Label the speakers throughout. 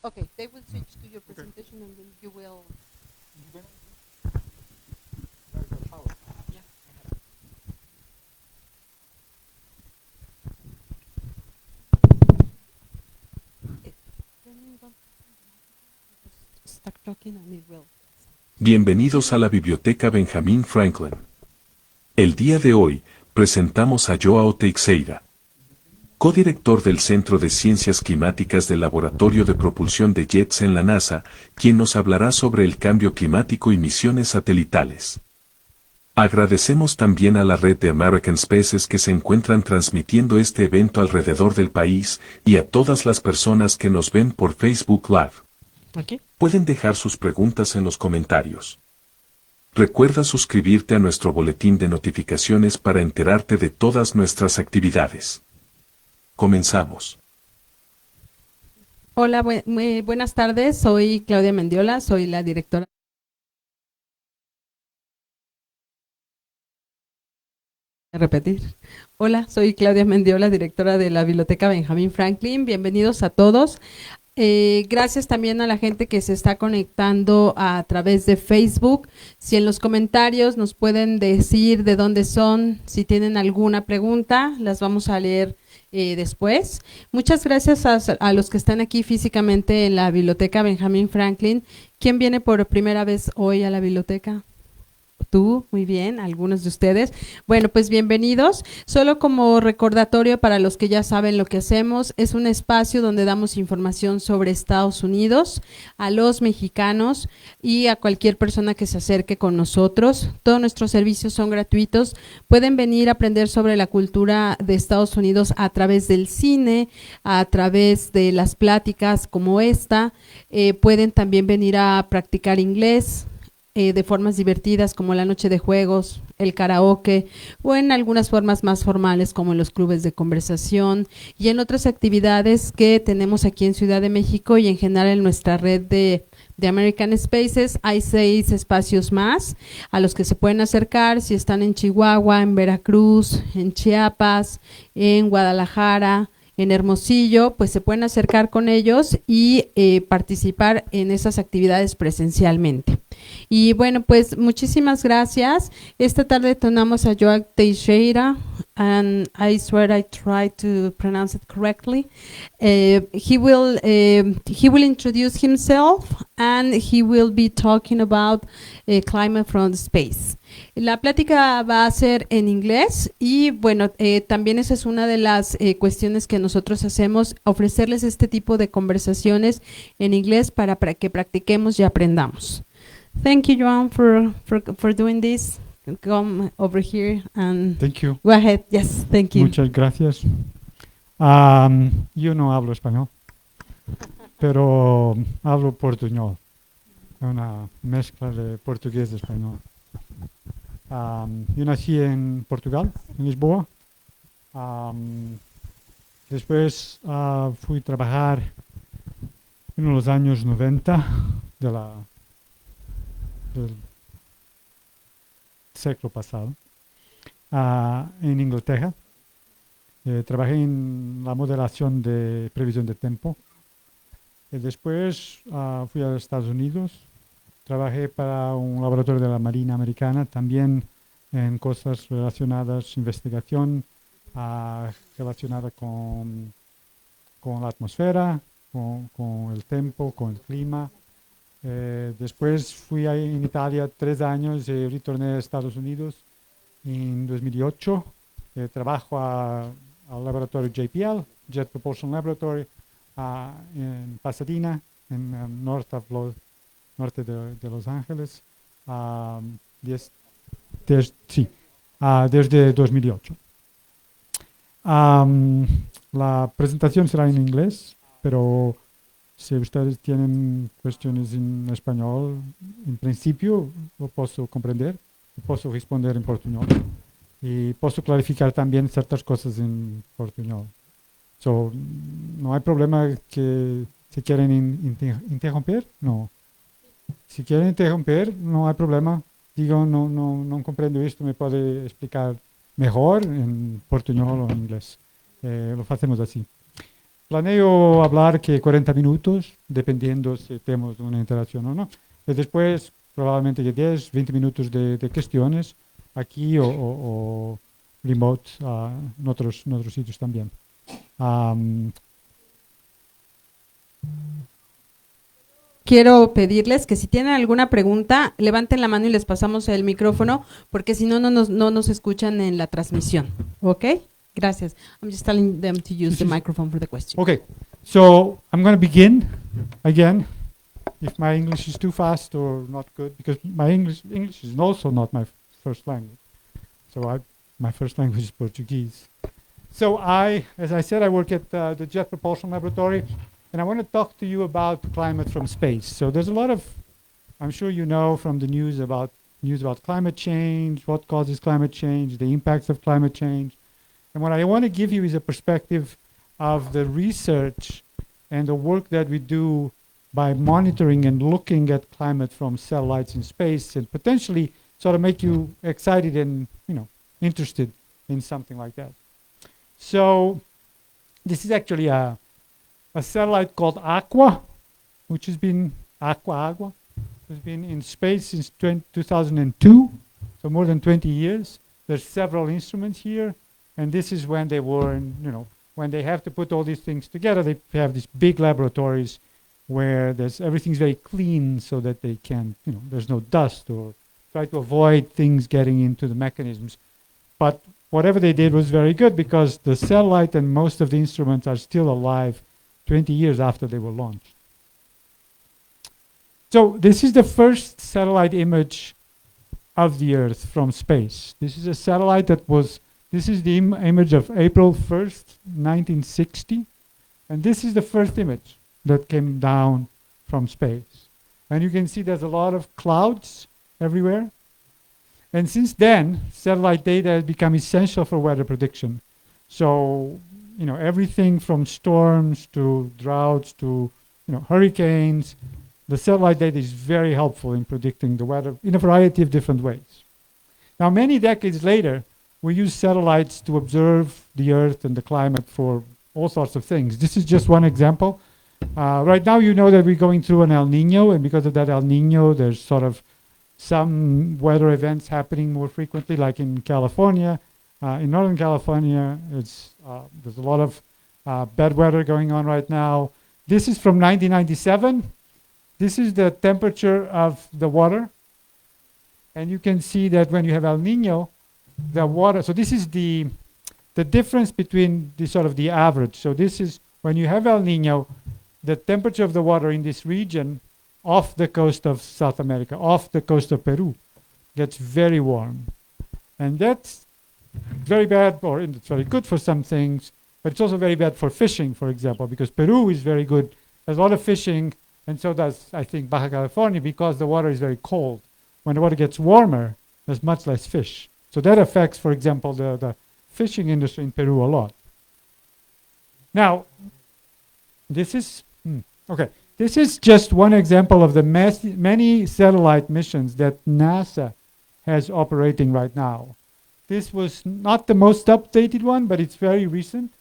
Speaker 1: Okay, they will switch to your presentation and then you will. Yeah. Start talking and it will.
Speaker 2: Bienvenidos a la Biblioteca Benjamín Franklin. El día de hoy, presentamos a Joao Teixeira, codirector del Centro de Ciencias Climáticas del Laboratorio de Propulsión de Jets en la NASA, quien nos hablará sobre el cambio climático y misiones satelitales. Agradecemos también a la red de American Spaces que se encuentran transmitiendo este evento alrededor del país y a todas las personas que nos ven por Facebook Live.
Speaker 1: Okay.
Speaker 2: Pueden dejar sus preguntas en los comentarios. Recuerda suscribirte a nuestro boletín de notificaciones para enterarte de todas nuestras actividades. Comenzamos.
Speaker 1: Hola, muy buenas tardes. Soy Claudia Mendiola, soy la directora. Repetir. Hola, soy Claudia Mendiola, directora de la Biblioteca Benjamín Franklin. Bienvenidos a todos. Gracias también a la gente que se está conectando a través de Facebook. Si en los comentarios nos pueden decir de dónde son, si tienen alguna pregunta, las vamos a leer después. Muchas gracias a los que están aquí físicamente en la Biblioteca Benjamín Franklin. ¿Quién viene por primera vez hoy a la biblioteca? Tú, muy bien, algunos de ustedes. Bueno, pues bienvenidos. Solo como recordatorio para los que ya saben lo que hacemos, es un espacio donde damos información sobre Estados Unidos a los mexicanos y a cualquier persona que se acerque con nosotros. Todos nuestros servicios son gratuitos. Pueden venir a aprender sobre la cultura de Estados Unidos a través del cine, a través de las pláticas como esta. Pueden también venir a practicar inglés de formas divertidas como la noche de juegos, el karaoke o en algunas formas más formales como en los clubes de conversación y en otras actividades que tenemos aquí en Ciudad de México y en general en nuestra red de American Spaces. Hay 6 espacios más a los que se pueden acercar si están en Chihuahua, en Veracruz, en Chiapas, en Guadalajara, en Hermosillo, pues se pueden acercar con ellos y participar en esas actividades presencialmente. Y bueno, pues muchísimas gracias. Esta tarde tenemos a Joao Teixeira, and I swear I try to pronounce it correctly. He will introduce himself and he will be talking about climate from space. La plática va a ser en inglés y bueno, también esa es una de las cuestiones que nosotros hacemos, ofrecerles este tipo de conversaciones en inglés para que practiquemos y aprendamos. Thank you, Joao, for doing this. Come over here and
Speaker 3: Thank you.
Speaker 1: go ahead. Yes, thank you.
Speaker 3: Muchas gracias. Yo no hablo español, pero hablo portuñol. Una mezcla de portugués y español. Yo nací en Portugal, en Lisboa. Después fui a trabajar en los años 90 del siglo pasado en Inglaterra. Trabajé en la modelación de previsión de tiempo. Después fui a Estados Unidos. Trabajé para un laboratorio de la Marina Americana, también en cosas relacionadas, investigación relacionada con la atmósfera, con el tiempo, con el clima. Después fui en Italia 3 años y retorné a Estados Unidos en 2008. Trabajo al laboratorio JPL, Jet Propulsion Laboratory, en Pasadena, en el norte de Los Ángeles, desde 2008. La presentación será en inglés, pero si ustedes tienen cuestiones en español, en principio lo puedo comprender, puedo responder en portuñol y puedo clarificar también ciertas cosas en portuñol. No hay problema que si quieren interrumpir, no. Si quieren interrumpir, no hay problema. Digo, no comprendo esto, me puede explicar mejor en portuñol o en inglés. Lo hacemos así. Planeo hablar que 40 minutos, dependiendo si tenemos una interacción o no. Y después, probablemente que 10, 20 minutos de cuestiones aquí o remote en otros sitios también. Am,
Speaker 1: Quiero pedirles que si tienen alguna pregunta, levanten la mano y les pasamos el micrófono, porque si no, no nos escuchan en la transmisión. ¿Ok? Gracias. I'm just telling them to use the microphone for the question.
Speaker 3: okay, so I'm going to begin again. If my English is too fast or not good, because my English is also not my first language. So my first language is Portuguese. So as I said, I work at the Jet Propulsion Laboratory, and I want to talk to you about climate from space. So there's a lot of, I'm sure you know from the news about climate change, what causes climate change, the impacts of climate change. And what I want to give you is a perspective of the research and the work that we do by monitoring and looking at climate from satellites in space, and potentially sort of make you excited and interested in something like that. So this is actually a satellite called Aqua, which has been Aqua, has been in space since 2002, so more than 20 years. There's several instruments here, and this is when they were, when they have to put all these things together, they have these big laboratories where everything's very clean so that they can, there's no dust, or try to avoid things getting into the mechanisms. But whatever they did was very good, because the satellite and most of the instruments are still alive 20 years after they were launched. So this is the first satellite image of the Earth from space. This is a satellite this is the image of April 1st, 1960. And this is the first image that came down from space. And you can see there's a lot of clouds everywhere. And since then, satellite data has become essential for weather prediction. So, everything from storms to droughts to, hurricanes, the satellite data is very helpful in predicting the weather in a variety of different ways. Now, many decades later, we use satellites to observe the Earth and the climate for all sorts of things. This is just one example. Right now, you know that we're going through an El Nino, and because of that El Nino, there's sort of some weather events happening more frequently, like in California. In Northern California, there's a lot of bad weather going on right now. This is from 1997. This is the temperature of the water. And you can see that when you have El Nino, the water, so this is the difference between the average. So this is when you have El Nino, the temperature of the water in this region off the coast of South America, off the coast of Peru, gets very warm. And that's very bad, or it's very good for some things, but it's also very bad for fishing, for example, because Peru is very good, has a lot of fishing, and so does, I think, Baja California, because the water is very cold. When the water gets warmer, there's much less fish. So that affects, for example, the fishing industry in Peru a lot. Now, this is just one example of the many satellite missions that NASA has operating right now. This was not the most updated one, but it's very recent.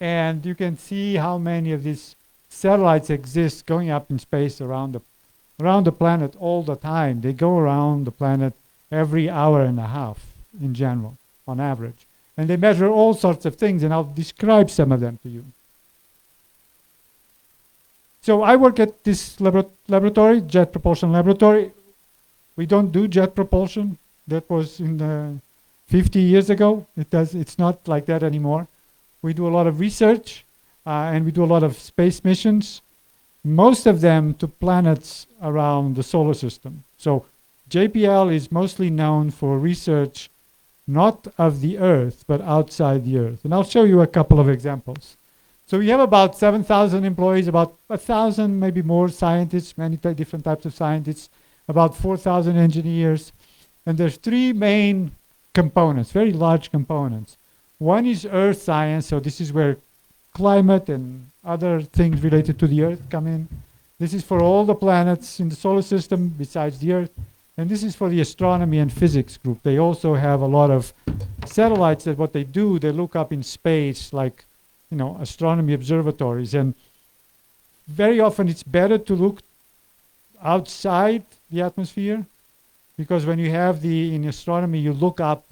Speaker 3: And you can see how many of these satellites exist going up in space around the planet all the time. They go around the planet every hour and a half in general, on average. And they measure all sorts of things, and I'll describe some of them to you. So I work at this laboratory, Jet Propulsion Laboratory. We don't do jet propulsion. That was in 50 years ago. It's not like that anymore. We do a lot of research, and we do a lot of space missions, most of them to planets around the solar system. So JPL is mostly known for research not of the Earth, but outside the Earth. And I'll show you a couple of examples. So we have about 7,000 employees, about 1,000, maybe more scientists, many different types of scientists, about 4,000 engineers. And there's three main components, very large components. One is Earth science, so this is where climate and other things related to the Earth come in. This is for all the planets in the solar system besides the Earth. And this is for the astronomy and physics group. They also have a lot of satellites that what they do, they look up in space, like astronomy observatories. And very often it's better to look outside the atmosphere, because when you have in astronomy, you look up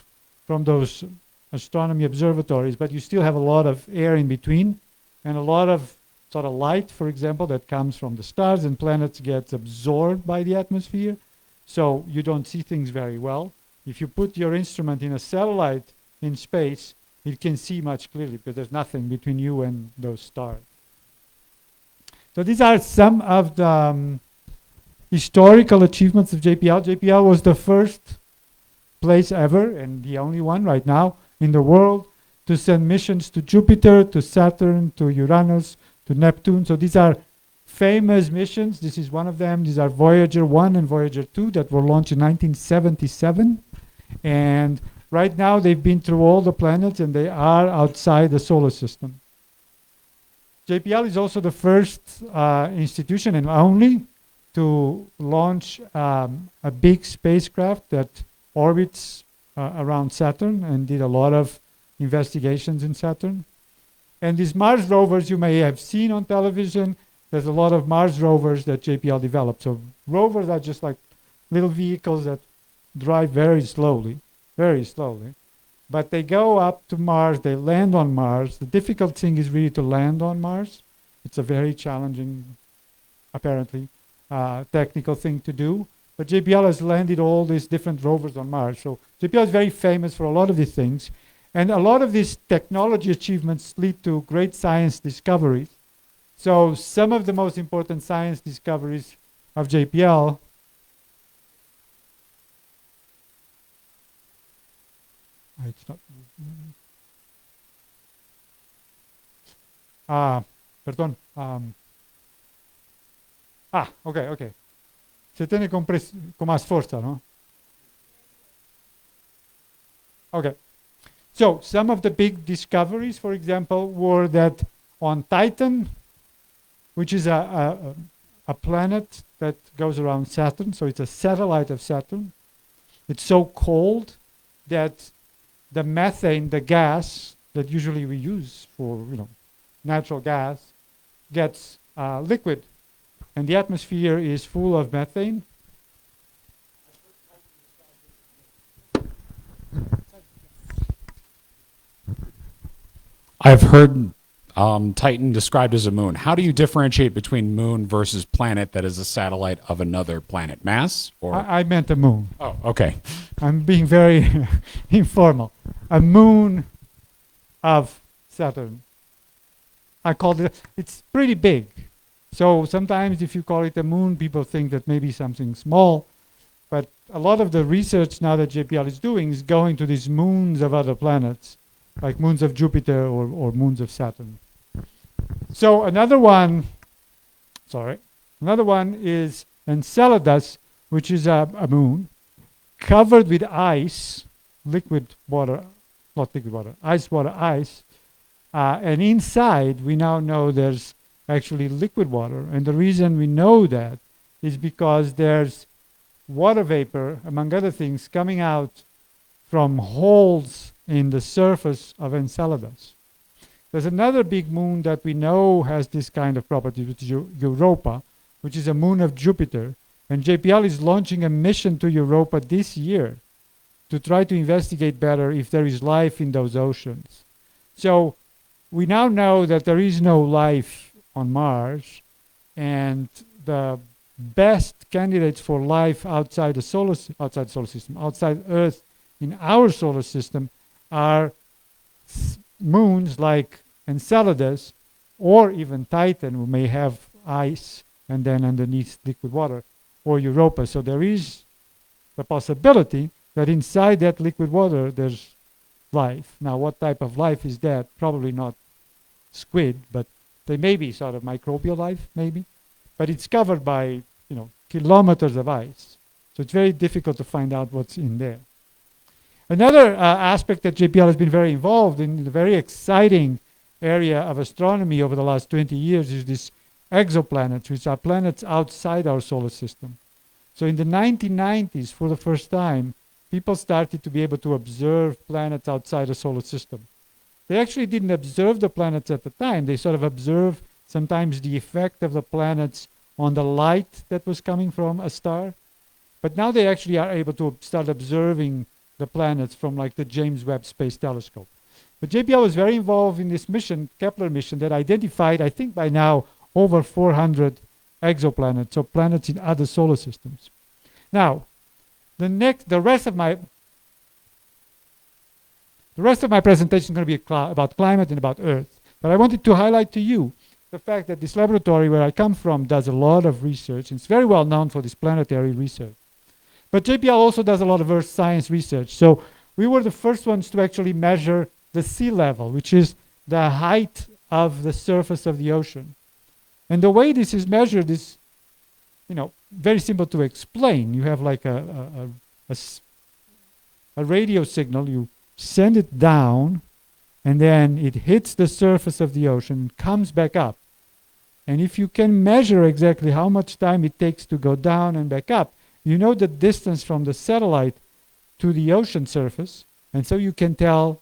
Speaker 3: from those astronomy observatories, but you still have a lot of air in between and a lot of sort of light, for example, that comes from the stars and planets gets absorbed by the atmosphere. So you don't see things very well. If you put your instrument in a satellite in space, it can see much clearly because there's nothing between you and those stars. So these are some of the historical achievements of JPL. JPL was the first place ever, and the only one right now in the world, to send missions to Jupiter, to Saturn, to Uranus, to Neptune. So these are famous missions. This is one of them. These are Voyager 1 and Voyager 2 that were launched in 1977. And right now they've been through all the planets and they are outside the solar system. JPL is also the first institution and only to launch a big spacecraft that orbits around Saturn and did a lot of investigations in Saturn. And these Mars rovers you may have seen on television. There's a lot of Mars rovers that JPL developed. So rovers are just like little vehicles that drive very slowly. But they go up to Mars, they land on Mars. The difficult thing is really to land on Mars. It's a very challenging, apparently, technical thing to do. But JPL has landed all these different rovers on Mars. So JPL is very famous for a lot of these things. And a lot of these technology achievements lead to great science discoveries. So some of the most important science discoveries of JPL it's not. Perdón. Ok. Se tiene con más fuerza, ¿no? Okay. So some of the big discoveries, for example, were that on Titan, which is a planet that goes around Saturn, so it's a satellite of Saturn, it's so cold that the methane, the gas that usually we use for natural gas, gets liquid, and the atmosphere is full of methane.
Speaker 4: I've heard Titan described as a moon. How do you differentiate between moon versus planet that is a satellite of another planet? Mass? Or
Speaker 3: I meant a moon.
Speaker 4: Oh, okay.
Speaker 3: I'm being very informal. A moon of Saturn. I called it, it's pretty big. So sometimes if you call it a moon, people think that maybe something small. But a lot of the research now that JPL is doing is going to these moons of other planets, like moons of Jupiter or moons of Saturn. So another one is Enceladus, which is a moon covered with ice, liquid water, not liquid water, ice. And inside, we now know there's actually liquid water. And the reason we know that is because there's water vapor, among other things, coming out from holes in the surface of Enceladus. There's another big moon that we know has this kind of property, which is Europa, which is a moon of Jupiter. And JPL is launching a mission to Europa this year to try to investigate better if there is life in those oceans. So we now know that there is no life on Mars, and the best candidates for life outside Earth, in our solar system, are moons like Enceladus or even Titan, who may have ice and then underneath liquid water, or Europa. So there is the possibility that inside that liquid water there's life. Now, what type of life is that? Probably not squid, but they may be sort of microbial life, maybe. But it's covered by kilometers of ice. So it's very difficult to find out what's in there. Another aspect that JPL has been very involved in, the very exciting area of astronomy over the last 20 years, is these exoplanets, which are planets outside our solar system. So in the 1990s, for the first time, people started to be able to observe planets outside the solar system. They actually didn't observe the planets at the time. They sort of observed sometimes the effect of the planets on the light that was coming from a star. But now they actually are able to start observing the planets from like the James Webb Space Telescope. But JPL was very involved in this mission, Kepler mission, that identified, I think by now, over 400 exoplanets, so planets in other solar systems. Now, the rest of my presentation is going to be about climate and about Earth. But I wanted to highlight to you the fact that this laboratory where I come from does a lot of research. It's very well known for this planetary research. But JPL also does a lot of Earth science research. So we were the first ones to actually measure the sea level, which is the height of the surface of the ocean. And the way this is measured is, very simple to explain. You have like a radio signal. You send it down, and then it hits the surface of the ocean and comes back up. And if you can measure exactly how much time it takes to go down and back up, you know the distance from the satellite to the ocean surface, and so you can tell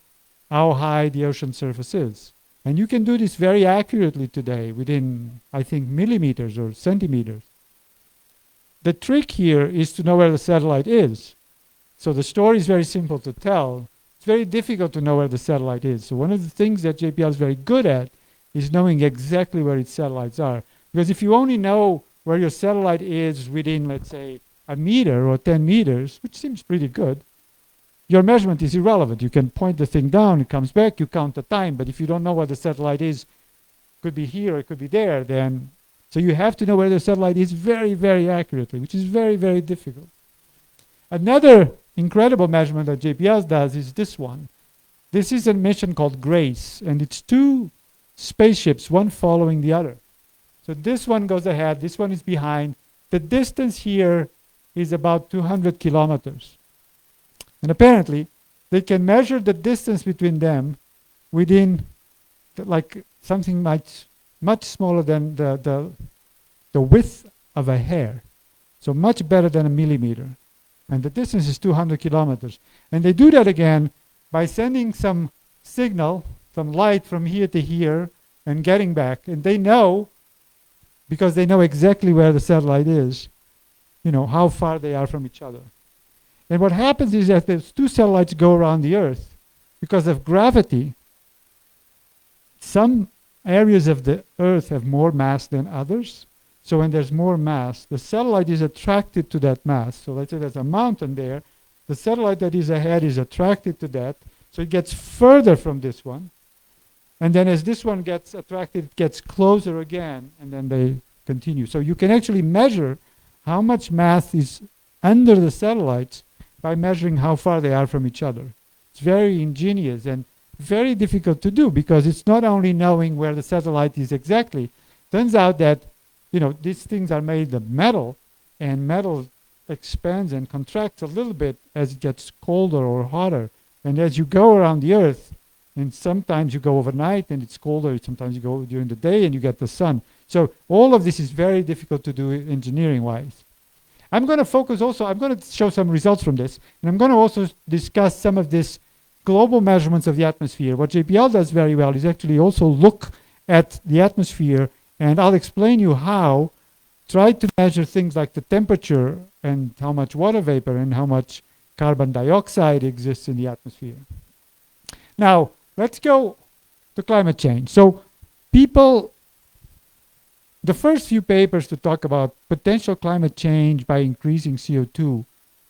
Speaker 3: how high the ocean surface is. And you can do this very accurately today within, I think, millimeters or centimeters. The trick here is to know where the satellite is. So the story is very simple to tell. It's very difficult to know where the satellite is. So one of the things that JPL is very good at is knowing exactly where its satellites are. Because if you only know where your satellite is within, let's say, a meter or 10 meters, which seems pretty good, your measurement is irrelevant. You can point the thing down, it comes back, you count the time, but if you don't know where the satellite is, it could be here, it could be there, then, so you have to know where the satellite is very, very accurately, which is very, very difficult. Another incredible measurement that JPL does is this one. This is a mission called GRACE, and it's two spaceships, one following the other. So this one goes ahead, this one is behind. The distance here is about 200 kilometers. And apparently, they can measure the distance between them within like something much smaller than the width of a hair. So much better than a millimeter. And the distance is 200 kilometers. And they do that again by sending some signal, some light from here to here and getting back. And they know, because they know exactly where the satellite is, how far they are from each other. And what happens is that those two satellites go around the Earth. Because of gravity, some areas of the Earth have more mass than others. So when there's more mass, the satellite is attracted to that mass. So let's say there's a mountain there. The satellite that is ahead is attracted to that. So it gets further from this one. And then as this one gets attracted, it gets closer again. And then they continue. So you can actually measure how much mass is under the satellites by measuring how far they are from each other. It's very ingenious and very difficult to do because it's not only knowing where the satellite is exactly. Turns out that, these things are made of metal, and metal expands and contracts a little bit as it gets colder or hotter. And as you go around the Earth, and sometimes you go overnight and it's colder, sometimes you go during the day and you get the sun. So all of this is very difficult to do engineering-wise. I'm going to focus also, I'm going to show some results from this, and I'm going to also discuss some of this global measurements of the atmosphere. What JPL does very well is actually also look at the atmosphere, and I'll explain you how, try to measure things like the temperature and how much water vapor and how much carbon dioxide exists in the atmosphere. Now, let's go to climate change. So the first few papers to talk about potential climate change by increasing CO2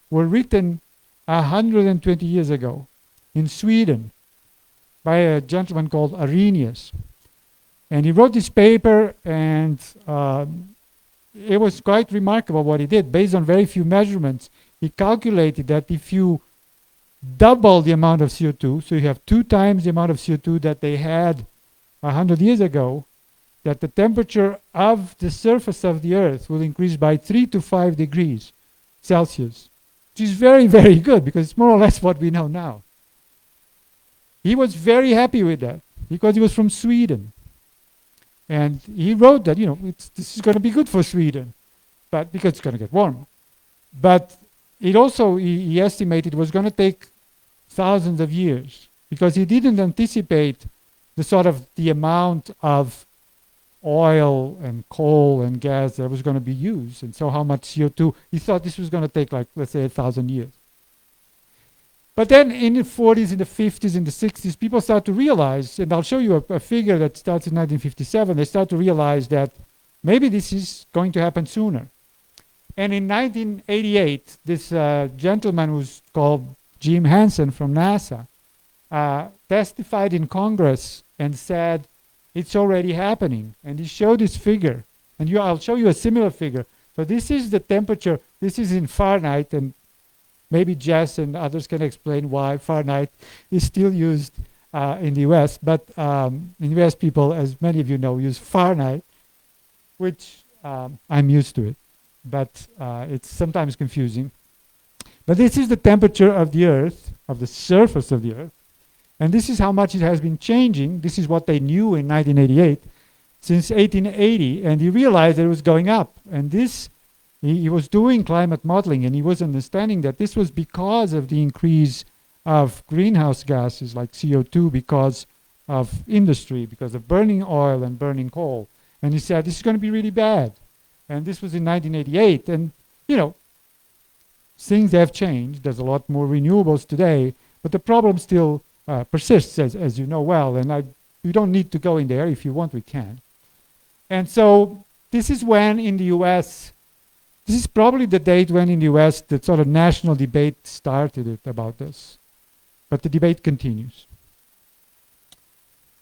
Speaker 3: were written 120 years ago in Sweden by a gentleman called Arrhenius. And he wrote this paper, and it was quite remarkable what he did. Based on very few measurements, he calculated that if you double the amount of CO2, so you have 2 times the amount of CO2 that they had 100 years ago, that the temperature of the surface of the Earth will increase by 3 to 5 degrees Celsius, which is very, very good because it's more or less what we know now. He was very happy with that because he was from Sweden. And he wrote that, this is going to be good for Sweden, but because it's going to get warmer. But it also, he estimated it was going to take thousands of years because he didn't anticipate the amount of oil and coal and gas that was going to be used, and so how much CO2. He thought this was going to take, like, let's say 1,000 years. But then in the 40s, in the 50s, in the 60s, people start to realize, and I'll show you a figure that starts in 1957, they start to realize that maybe this is going to happen sooner. And in 1988, this gentleman who's called Jim Hansen from NASA testified in Congress and said, it's already happening. And he showed this figure. And I'll show you a similar figure. So this is the temperature. This is in Fahrenheit, and maybe Jess and others can explain why Fahrenheit is still used in the US. But in the US, people, as many of you know, use Fahrenheit, which I'm used to it. But it's sometimes confusing. But this is the temperature of the Earth, of the surface of the Earth. And this is how much it has been changing. This is what they knew in 1988, since 1880. And he realized that it was going up. And this, he was doing climate modeling, and he was understanding that this was because of the increase of greenhouse gases like CO2, because of industry, because of burning oil and burning coal. And he said, this is going to be really bad. And this was in 1988. And, you know, things have changed. There's a lot more renewables today, but the problem still persists, as you know well. And we don't need to go in there. If you want, we can. And so this is when in the US, this is probably the date when in the US the sort of national debate started about this. But the debate continues.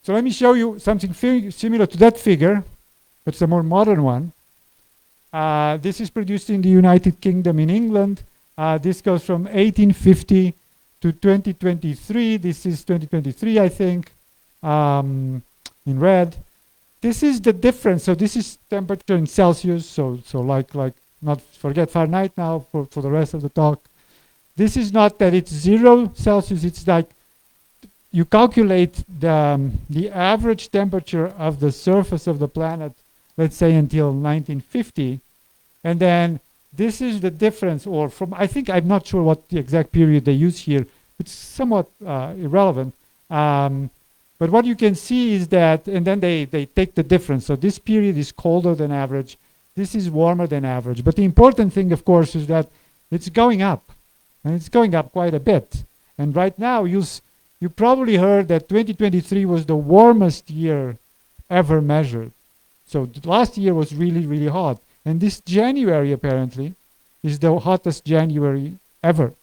Speaker 3: So let me show you something similar to that figure. It's a more modern one. This is produced in the United Kingdom in England. This goes from 1850 to 2023. This is 2023, I think, in red. This is the difference. So this is temperature in Celsius. So like not forget Fahrenheit now for the rest of the talk. This is not that it's 0 Celsius. It's like you calculate the average temperature of the surface of the planet, let's say until 1950, and then this is the difference, or from, I think, I'm not sure what the exact period they use here. It's somewhat irrelevant. But what you can see is that, and then they take the difference. So this period is colder than average. This is warmer than average. But the important thing, of course, is that it's going up. And it's going up quite a bit. And right now, you probably heard that 2023 was the warmest year ever measured. So last year was really, really hot. And this January, apparently, is the hottest January ever.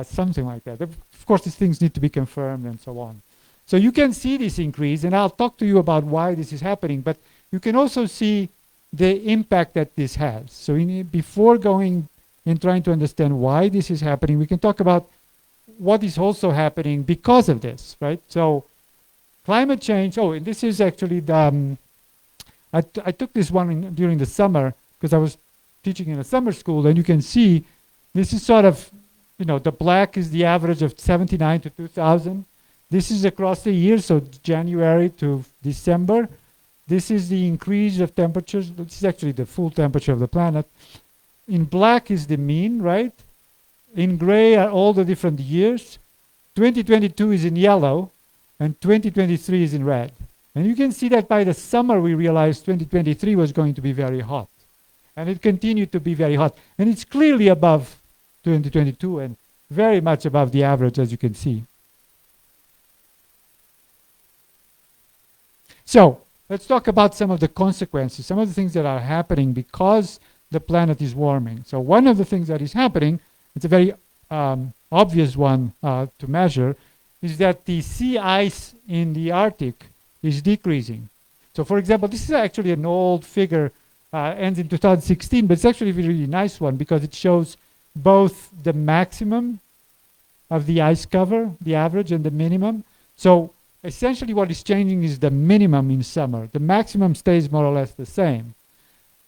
Speaker 3: Something like that. Of course, these things need to be confirmed and so on. So you can see this increase, and I'll talk to you about why this is happening, but you can also see the impact that this has. So before going and trying to understand why this is happening, we can talk about what is also happening because of this, right? So climate change, and this is actually the, I took this one during the summer because I was teaching in a summer school, and you can see this is sort of, the black is the average of 79 to 2000. This is across the year, so January to December. This is the increase of temperatures. This is actually the full temperature of the planet. In black is the mean, right? In gray are all the different years. 2022 is in yellow, and 2023 is in red. And you can see that by the summer we realized 2023 was going to be very hot. And it continued to be very hot. And it's clearly above 2022 and very much above the average, as you can see. So let's talk about some of the consequences, some of the things that are happening because the planet is warming. So one of the things that is happening, it's a very obvious one to measure, is that the sea ice in the Arctic is decreasing. So for example, this is actually an old figure, ends in 2016, but it's actually a really nice one because it shows both the maximum of the ice cover, the average, and the minimum. So essentially what is changing is the minimum in summer. The maximum stays more or less the same.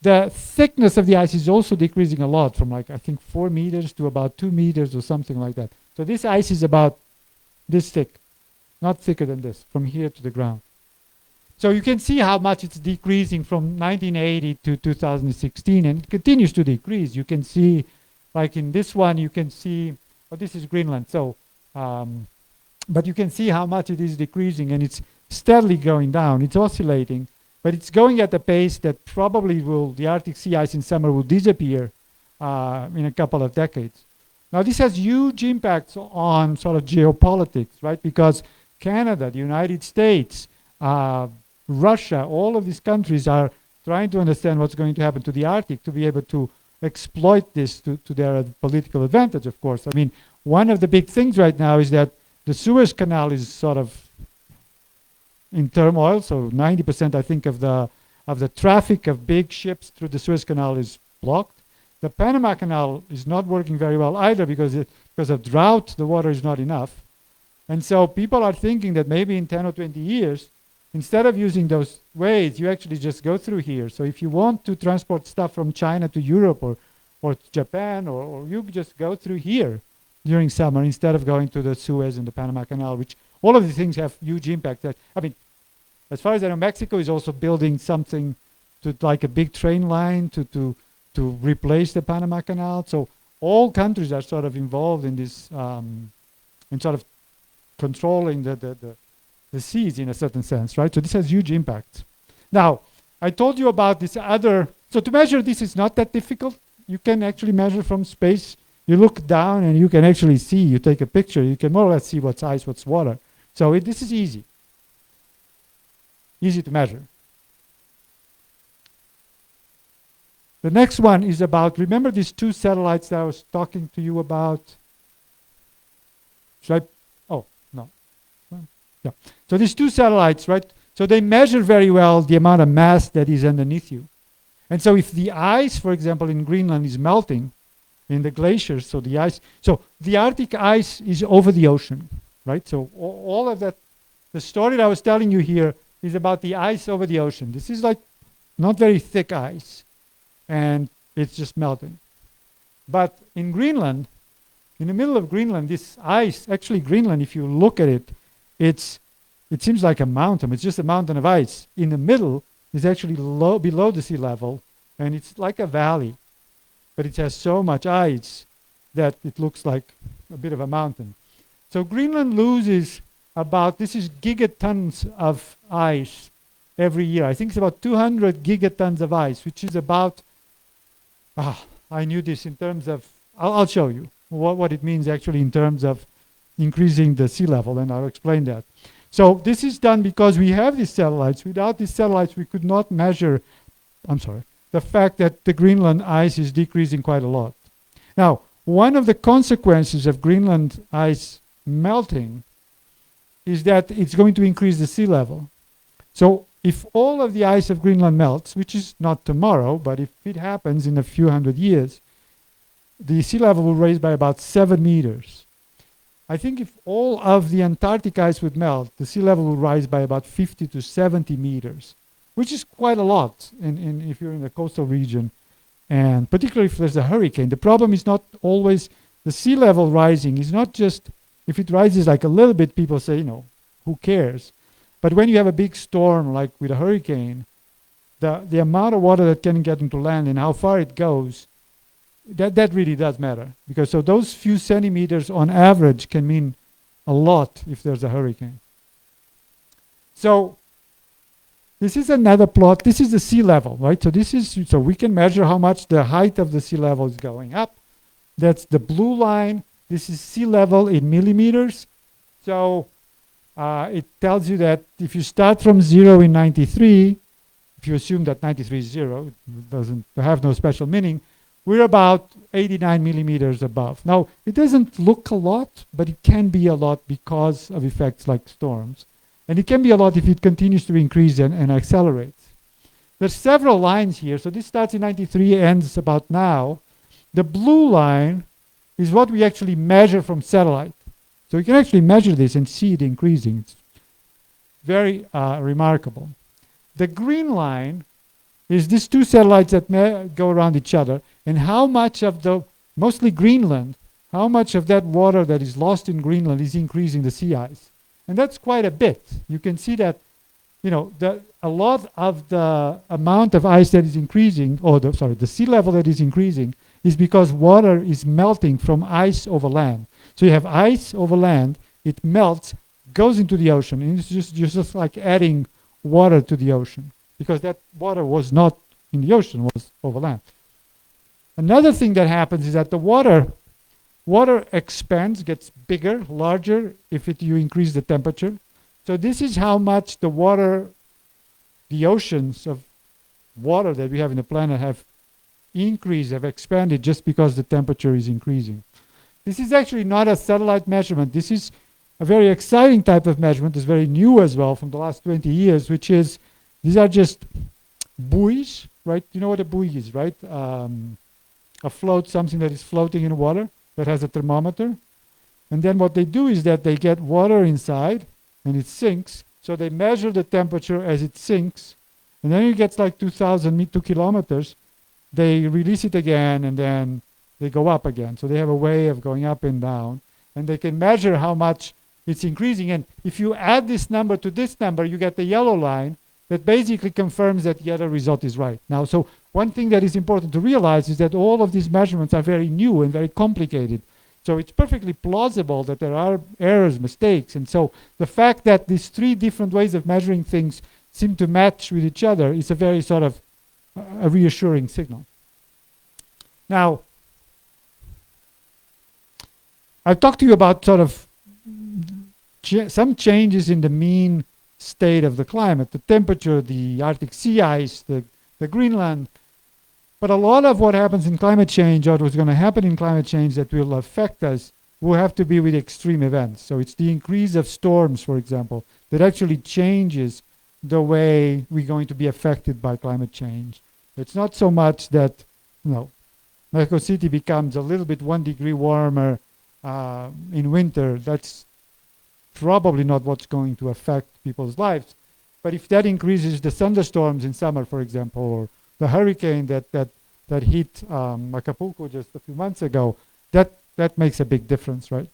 Speaker 3: The thickness of the ice is also decreasing a lot, from I think 4 meters to about 2 meters or something like that. So this ice is about this thick, not thicker than this, from here to the ground. So you can see how much it's decreasing from 1980 to 2016, and it continues to decrease. You can see, like in this one, you can see, this is Greenland. So But you can see how much it is decreasing, and it's steadily going down. It's oscillating, but it's going at a pace that probably the Arctic sea ice in summer will disappear in a couple of decades. Now, this has huge impacts on sort of geopolitics, right? Because Canada, the United States, Russia, all of these countries are trying to understand what's going to happen to the Arctic to be able to exploit this to their political advantage, of course. I mean, one of the big things right now is that the Suez Canal is sort of in turmoil. So 90%, I think, of the traffic of big ships through the Suez Canal is blocked. The Panama Canal is not working very well either because of drought, the water is not enough. And so people are thinking that maybe in 10 or 20 years, instead of using those ways, you actually just go through here. So if you want to transport stuff from China to Europe or to Japan, or you just go through here during summer instead of going to the Suez and the Panama Canal, which all of these things have huge impact. I mean, as far as I know, Mexico is also building something to like a big train line to replace the Panama Canal. So all countries are sort of involved in this, in sort of controlling the seas in a certain sense, right? So this has huge impact. Now, I told you about this other, so to measure this is not that difficult. You can actually measure from space. You look down and you can actually see, you take a picture, you can more or less see what's ice, what's water. So this is easy. Easy to measure. The next one is about, remember these two satellites that I was talking to you about? Should I? Oh, no. Yeah. So these two satellites, right? So they measure very well the amount of mass that is underneath you. And so if the ice, for example, in Greenland is melting in the glaciers, so the Arctic ice is over the ocean, right? So all of that, the story that I was telling you here is about the ice over the ocean. This is like not very thick ice, and it's just melting. But in Greenland, in the middle of Greenland, this ice, actually Greenland, if you look at it, it seems like a mountain. It's just a mountain of ice. In the middle is actually below the sea level, and it's like a valley. But it has so much ice that it looks like a bit of a mountain. So Greenland loses about, this is gigatons of ice every year. I think it's about 200 gigatons of ice, which is about, I knew this in terms of, I'll show you what it means actually in terms of increasing the sea level, and I'll explain that. So this is done because we have these satellites. Without these satellites, we could not measure, the fact that the Greenland ice is decreasing quite a lot. Now, one of the consequences of Greenland ice melting is that it's going to increase the sea level. So if all of the ice of Greenland melts, which is not tomorrow, but if it happens in a few hundred years, the sea level will rise by about 7 meters. I think if all of the Antarctic ice would melt, the sea level will rise by about 50 to 70 meters, which is quite a lot if you're in the coastal region, and particularly if there's a hurricane. The problem is not always the sea level rising. It's not just, if it rises like a little bit, people say, who cares? But when you have a big storm, like with a hurricane, the amount of water that can get into land and how far it goes, that really does matter. Because so those few centimeters on average can mean a lot if there's a hurricane. So this is another plot. This is the sea level, right? So we can measure how much the height of the sea level is going up. That's the blue line. This is sea level in millimeters. So it tells you that if you start from 0 in 93, if you assume that 93 is 0, it doesn't have no special meaning, we're about 89 millimeters above. Now, it doesn't look a lot, but it can be a lot because of effects like storms. And it can be a lot if it continues to increase and accelerates. There's several lines here. So this starts in 93, ends about now. The blue line is what we actually measure from satellite. So you can actually measure this and see it increasing. It's very remarkable. The green line is these two satellites that go around each other, and how much of mostly Greenland, how much of that water that is lost in Greenland is increasing the sea ice. And that's quite a bit. You can see that, a lot of the amount of ice that is increasing, the sea level that is increasing, is because water is melting from ice over land. So you have ice over land, it melts, goes into the ocean, and it's just like adding water to the ocean, because that water was not in the ocean, was over land. Another thing that happens is that the water expands, gets bigger, larger if you increase the temperature. So this is how much the oceans of water that we have in the planet have increased, have expanded just because the temperature is increasing. This is actually not a satellite measurement. This is a very exciting type of measurement. It's very new as well from the last 20 years, which is, these are just buoys, right? You know what a buoy is, right? A float, something that is floating in water that has a thermometer. And then what they do is that they get water inside and it sinks. So they measure the temperature as it sinks. And then it gets like 2 kilometers. They release it again and then they go up again. So they have a way of going up and down. And they can measure how much it's increasing. And if you add this number to this number, you get the yellow line that basically confirms that the other result is right. Now, so one thing that is important to realize is that all of these measurements are very new and very complicated. So it's perfectly plausible that there are errors, mistakes. And so the fact that these 3 different ways of measuring things seem to match with each other is a very sort of a reassuring signal. Now, I've talked to you about sort of some changes in the mean state of the climate, the temperature, the Arctic sea ice, the Greenland. But a lot of what happens in climate change, or what's going to happen in climate change that will affect us, will have to be with extreme events. So it's the increase of storms, for example, that actually changes the way we're going to be affected by climate change. It's not so much that, Mexico City becomes a little bit 1 degree warmer in winter. That's probably not what's going to affect people's lives. But if that increases the thunderstorms in summer, for example, or the hurricane that hit Acapulco just a few months ago, that makes a big difference, right?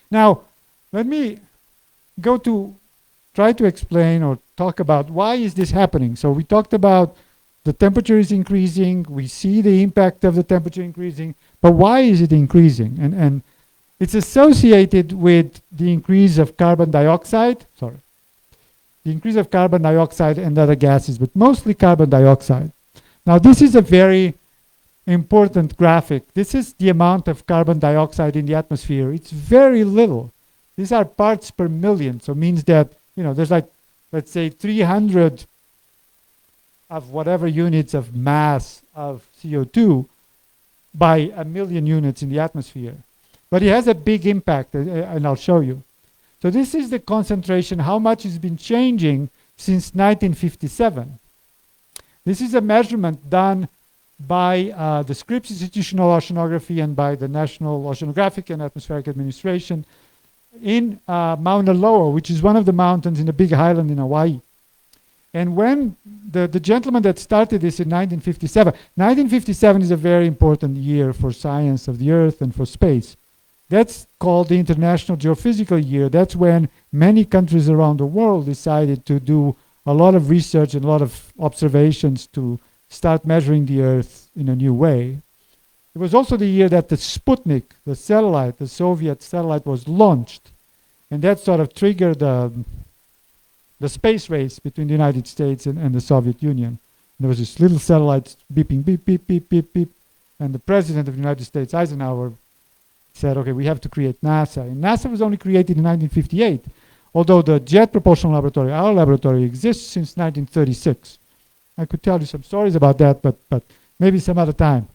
Speaker 3: Now, let me try to explain or talk about why is this happening. So we talked about the temperature is increasing. We see the impact of the temperature increasing, but why is it increasing? And it's associated with the increase of carbon dioxide. The increase of carbon dioxide and other gases, but mostly carbon dioxide. Now, this is a very important graphic. This is the amount of carbon dioxide in the atmosphere. It's very little. These are parts per million. So it means that, there's like, let's say 300 of whatever units of mass of CO2 by 1 million units in the atmosphere. But it has a big impact, and I'll show you. So this is the concentration, how much has been changing since 1957. This is a measurement done by the Scripps Institutional Oceanography and by the National Oceanographic and Atmospheric Administration in Mauna Loa, which is one of the mountains in the Big Highland in Hawaii. And when the gentleman that started this in 1957 is a very important year for science of the Earth and for space. That's called the International Geophysical Year. That's when many countries around the world decided to do a lot of research and a lot of observations to start measuring the Earth in a new way. It was also the year that the Sputnik, the satellite, the Soviet satellite, was launched. And that sort of triggered the space race between the United States and the Soviet Union. There was this little satellite beeping, beep, beep, beep, beep, beep. And the president of the United States, Eisenhower, said, okay, we have to create NASA. And NASA was only created in 1958, although the Jet Propulsion Laboratory, our laboratory, exists since 1936. I could tell you some stories about that, but maybe some other time.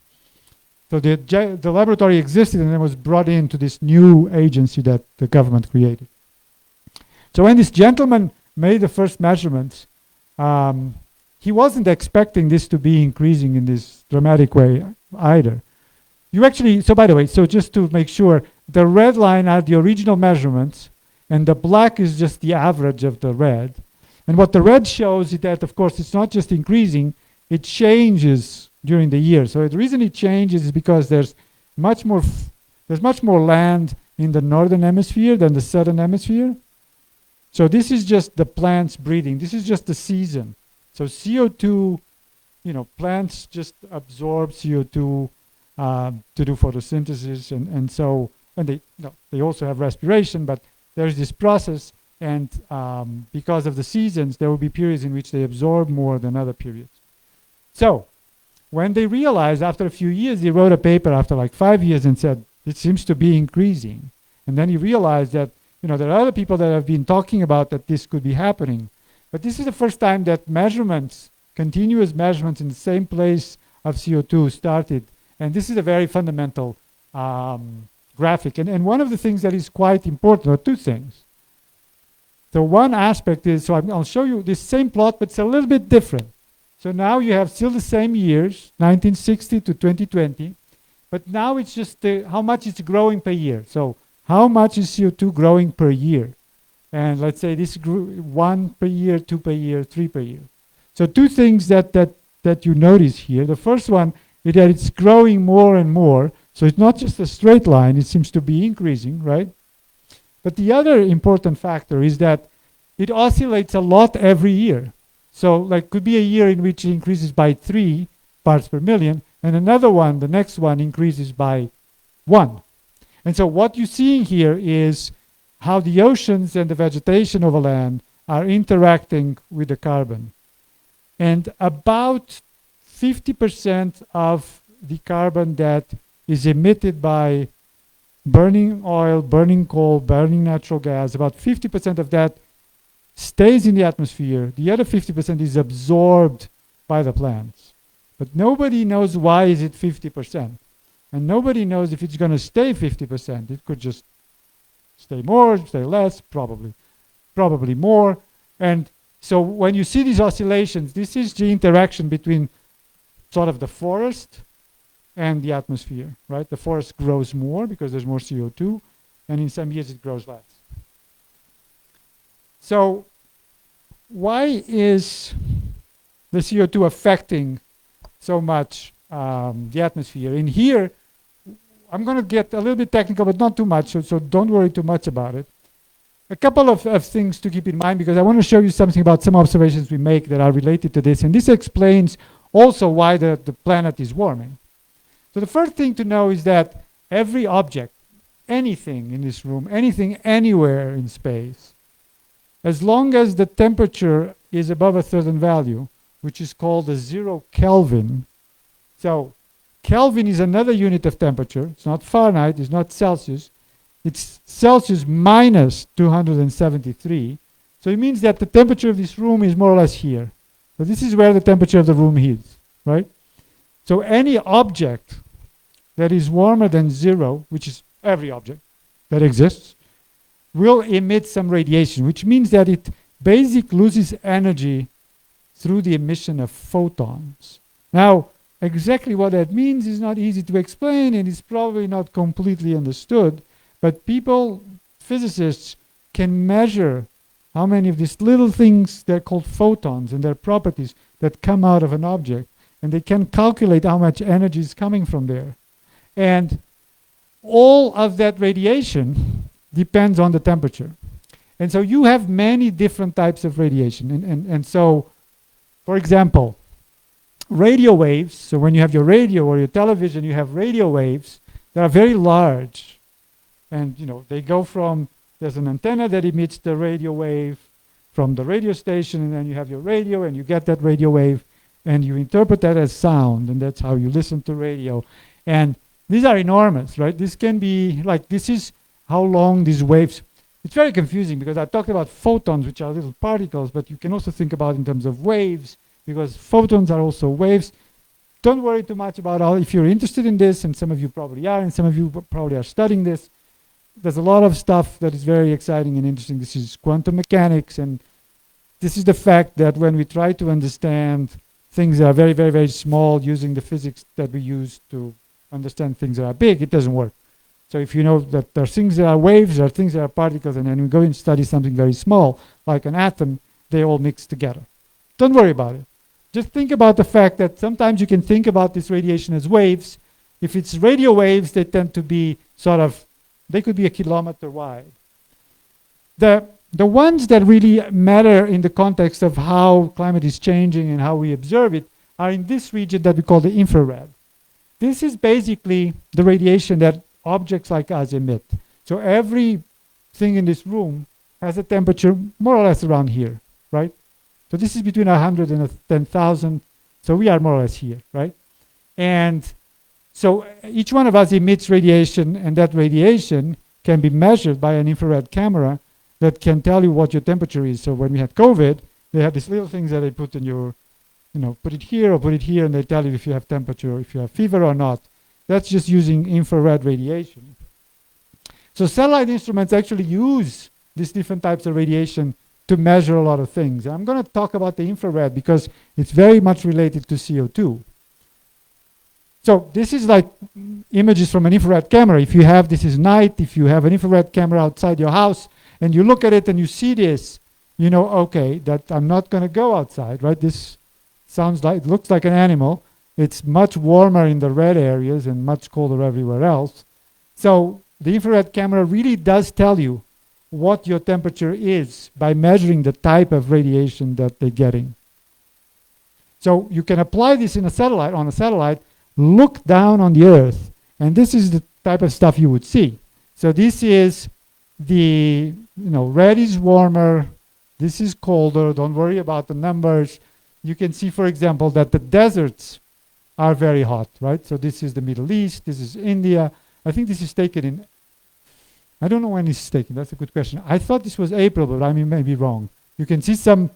Speaker 3: So the laboratory existed and then was brought into this new agency that the government created. So when this gentleman made the first measurements, he wasn't expecting this to be increasing in this dramatic way either. So by the way, so just to make sure, the red line are the original measurements, and the black is just the average of the red. And what the red shows is that, of course, it's not just increasing, it changes during the year. So the reason it changes is because there's much more land in the northern hemisphere than the southern hemisphere. So this is just the plants breeding. This is just the season. So CO2, plants just absorb CO2 to do photosynthesis, and so and they also have respiration, but there's this process, and because of the seasons, there will be periods in which they absorb more than other periods. So when they realized after a few years, he wrote a paper after like 5 years and said, it seems to be increasing. And then he realized that, there are other people that have been talking about that this could be happening. But this is the first time that measurements, continuous measurements in the same place of CO2 started. And this is a very fundamental graphic. And one of the things that is quite important are two things. So one aspect is, I'll show you this same plot, but it's a little bit different. So now you have still the same years, 1960 to 2020, but now it's just how much it's growing per year. So how much is CO2 growing per year? And let's say this grew 1 per year, 2 per year, 3 per year. So two things that you notice here. The first one is that it's growing more and more. So it's not just a straight line, it seems to be increasing, right? But the other important factor is that it oscillates a lot every year. So like could be a year in which it increases by 3 parts per million, and another one, the next one, increases by 1. And so what you're seeing here is how the oceans and the vegetation over land are interacting with the carbon. And about 50% of the carbon that is emitted by burning oil, burning coal, burning natural gas, about 50% of that stays in the atmosphere. The other 50% is absorbed by the plants. But nobody knows why is it 50%. And nobody knows if it's going to stay 50%. It could just stay more, stay less, probably more. And so when you see these oscillations, this is the interaction between sort of the forest and the atmosphere, right? The forest grows more because there's more CO2, and in some years it grows less. So why is the CO2 affecting so much the atmosphere? In here, I'm going to get a little bit technical, but not too much, so don't worry too much about it. A couple of things to keep in mind, because I want to show you something about some observations we make that are related to this, and this explains also why the planet is warming. So the first thing to know is that every object, anything in this room, anything anywhere in space, as long as the temperature is above a certain value, which is called a 0 Kelvin. So Kelvin is another unit of temperature. It's not Fahrenheit, it's not Celsius. It's Celsius minus 273. So it means that the temperature of this room is more or less here. So this is where the temperature of the room is, right? So any object that is warmer than 0, which is every object that exists, will emit some radiation, which means that it basically loses energy through the emission of photons. Now, exactly what that means is not easy to explain, and it's probably not completely understood, but physicists can measure how many of these little things, they're called photons, and their properties that come out of an object, and they can calculate how much energy is coming from there. And all of that radiation depends on the temperature. And so you have many different types of radiation. And so, for example, radio waves, so when you have your radio or your television, you have radio waves that are very large. And they go from, there's an antenna that emits the radio wave from the radio station, and then you have your radio, and you get that radio wave, and you interpret that as sound, and that's how you listen to radio. And these are enormous, right? This can be, this is how long these waves, it's very confusing because I talked about photons, which are little particles, but you can also think about in terms of waves, because photons are also waves. Don't worry too much about all, if you're interested in this, and some of you probably are, and some of you probably are studying this, there's a lot of stuff that is very exciting and interesting. This is quantum mechanics, and this is the fact that when we try to understand things that are very, very, very small using the physics that we use to understand things that are big, it doesn't work. So if you know that there are things that are waves, there are things that are particles, and then we go and study something very small, like an atom, they all mix together. Don't worry about it. Just think about the fact that sometimes you can think about this radiation as waves. If it's radio waves, they tend to be they could be a kilometer wide. The ones that really matter in the context of how climate is changing and how we observe it are in this region that we call the infrared. This is basically the radiation that objects like us emit. So everything in this room has a temperature more or less around here, right? So this is between 100 and 10,000. So we are more or less here, right? And so each one of us emits radiation, and that radiation can be measured by an infrared camera that can tell you what your temperature is. So when we had COVID, they had these little things that they put in your, put it here or put it here, and they tell you if you have temperature, or if you have fever or not. That's just using infrared radiation. So satellite instruments actually use these different types of radiation to measure a lot of things. I'm going to talk about the infrared because it's very much related to CO2. So this is like images from an infrared camera. If you have, this is night, if you have an infrared camera outside your house and you look at it and you see this, you know, okay, that I'm not going to go outside, right? This sounds like, it looks like an animal. It's much warmer in the red areas and much colder everywhere else. So the infrared camera really does tell you what your temperature is by measuring the type of radiation that they're getting. So you can apply this in a satellite, on a satellite, look down on the Earth, and this is the type of stuff you would see. So this is the, red is warmer, this is colder, don't worry about the numbers. You can see, for example, that the deserts are very hot, right? So this is the Middle East, this is India. I think this is taken in, I don't know when this is taken, that's a good question. I thought this was April, but I may be wrong. You can see some,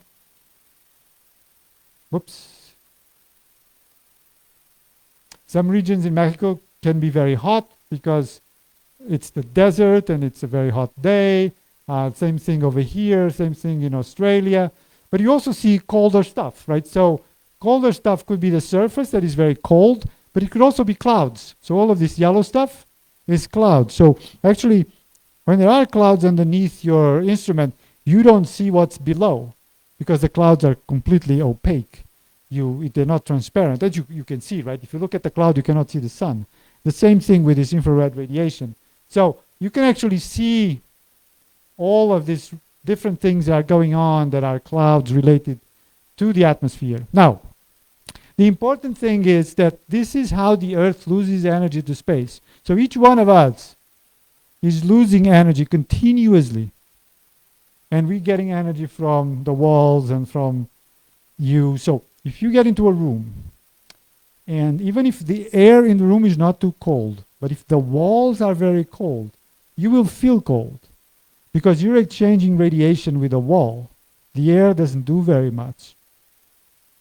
Speaker 3: some regions in Mexico can be very hot because it's the desert and it's a very hot day. Same thing over here, same thing in Australia. But you also see colder stuff, right? So colder stuff could be the surface that is very cold, but it could also be clouds. So all of this yellow stuff is clouds. So actually, when there are clouds underneath your instrument, you don't see what's below because the clouds are completely opaque. They're not transparent. That you can see, right? If you look at the cloud, you cannot see the sun. The same thing with this infrared radiation. So you can actually see all of these different things that are going on that are clouds related to the atmosphere. Now, the important thing is that this is how the Earth loses energy to space. So each one of us is losing energy continuously. And we're getting energy from the walls and from you. So if you get into a room, and even if the air in the room is not too cold, but if the walls are very cold, you will feel cold because you're exchanging radiation with a wall. The air doesn't do very much.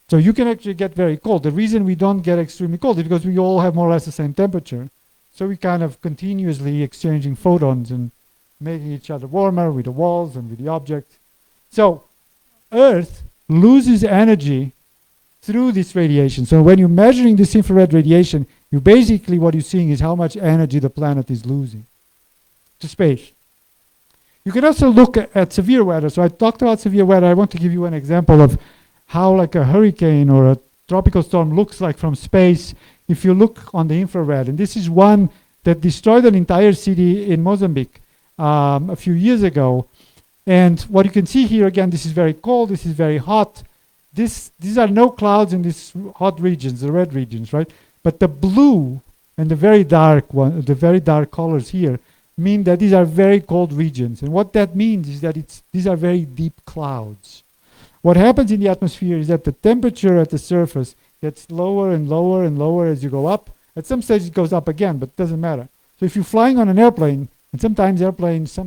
Speaker 3: So you can actually get very cold. The reason we don't get extremely cold is because we all have more or less the same temperature. So we kind of continuously exchanging photons and making each other warmer with the walls and with the objects. So Earth loses energy through this radiation. So when you're measuring this infrared radiation, what you're seeing is how much energy the planet is losing to space. You can also look at severe weather. So I talked about severe weather. I want to give you an example of how like a hurricane or a tropical storm looks like from space if you look on the infrared. And this is one that destroyed an entire city in Mozambique a few years ago. And what you can see here, again, this is very cold, this is very hot. These are no clouds in these hot regions, the red regions, right? But the blue and the very dark colors here mean that these are very cold regions. And what that means is that these are very deep clouds. What happens in the atmosphere is that the temperature at the surface gets lower and lower and lower as you go up. At some stage it goes up again, but it doesn't matter. So if you're flying on an airplane, and sometimes airplanes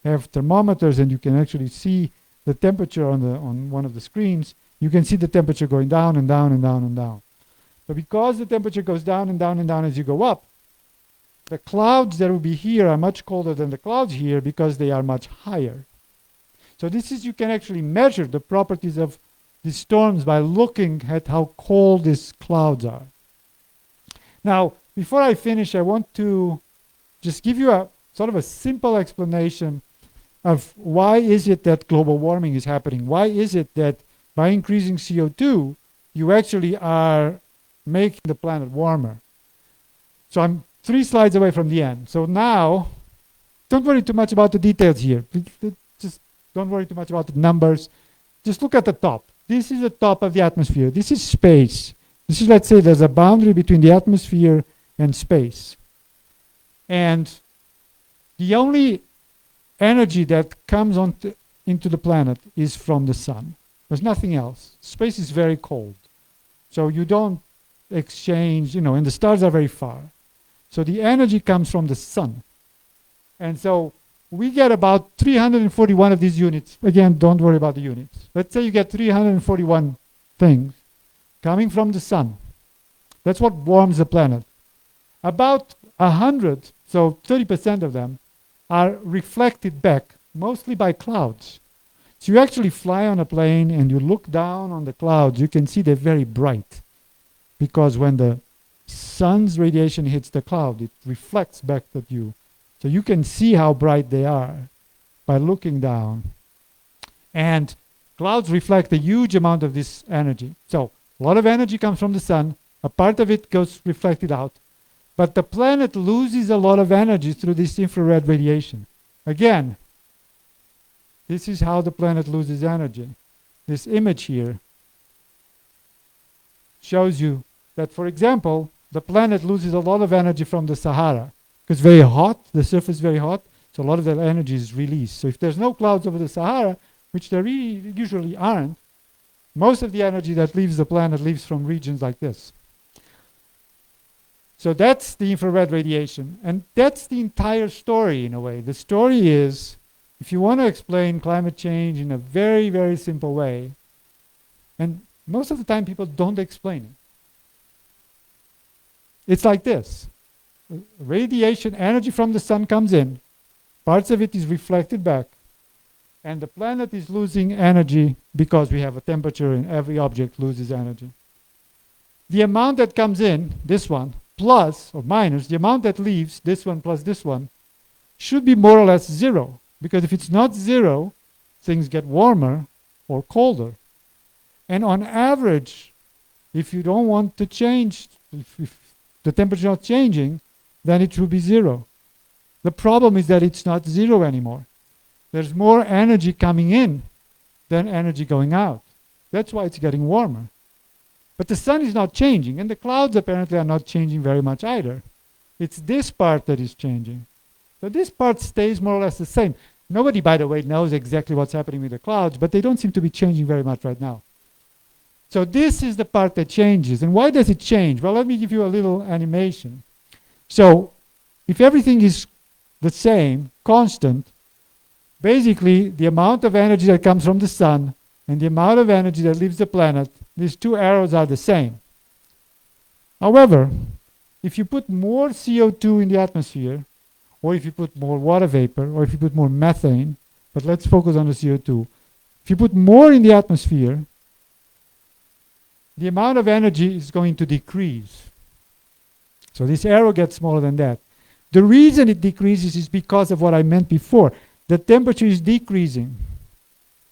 Speaker 3: have thermometers and you can actually see the temperature on one of the screens, you can see the temperature going down and down and down and down. So because the temperature goes down and down and down as you go up, the clouds that will be here are much colder than the clouds here because they are much higher. So you can actually measure the properties of these storms by looking at how cold these clouds are. Now, before I finish, I want to just give you a sort of a simple explanation of why is it that global warming is happening? Why is it that by increasing CO2, you actually are making the planet warmer? So I'm 3 slides away from the end. So now, don't worry too much about the details here. Just don't worry too much about the numbers. Just look at the top. This is the top of the atmosphere. This is space. This is, let's say, there's a boundary between the atmosphere and space. And the only energy that comes into the planet is from the sun. There's nothing else. Space is very cold. So you don't exchange, and the stars are very far. So the energy comes from the sun. And so we get about 341 of these units. Again, don't worry about the units. Let's say you get 341 things coming from the sun. That's what warms the planet. About 100, so 30% of them, are reflected back, mostly by clouds. So you actually fly on a plane and you look down on the clouds, you can see they're very bright. Because when the sun's radiation hits the cloud, it reflects back at you. So you can see how bright they are by looking down. And clouds reflect a huge amount of this energy. So a lot of energy comes from the sun. A part of it goes reflected out. But the planet loses a lot of energy through this infrared radiation. Again, this is how the planet loses energy. This image here shows you that, for example, the planet loses a lot of energy from the Sahara. Because it's very hot, the surface is very hot, so a lot of that energy is released. So if there's no clouds over the Sahara, which there really usually aren't, most of the energy that leaves the planet leaves from regions like this. So that's the infrared radiation. And that's the entire story, in a way. The story is, if you want to explain climate change in a very, very simple way, and most of the time people don't explain it. It's like this. Radiation, energy from the sun comes in, parts of it is reflected back, and the planet is losing energy because we have a temperature and every object loses energy. The amount that comes in, this one, plus or minus, the amount that leaves, this one plus this one, should be more or less zero. Because if it's not zero, things get warmer or colder. And on average, if you don't want to change, if the temperature is not changing, then it should be zero. The problem is that it's not zero anymore. There's more energy coming in than energy going out. That's why it's getting warmer. But the sun is not changing, and the clouds apparently are not changing very much either. It's this part that is changing. So this part stays more or less the same. Nobody, by the way, knows exactly what's happening with the clouds, but they don't seem to be changing very much right now. So this is the part that changes. And why does it change? Well, let me give you a little animation. So if everything is the same, constant, basically the amount of energy that comes from the sun and the amount of energy that leaves the planet, these two arrows are the same. However, if you put more CO2 in the atmosphere, or if you put more water vapor, or if you put more methane, but let's focus on the CO2. If you put more in the atmosphere, the amount of energy is going to decrease. So this arrow gets smaller than that. The reason it decreases is because of what I meant before. The temperature is decreasing.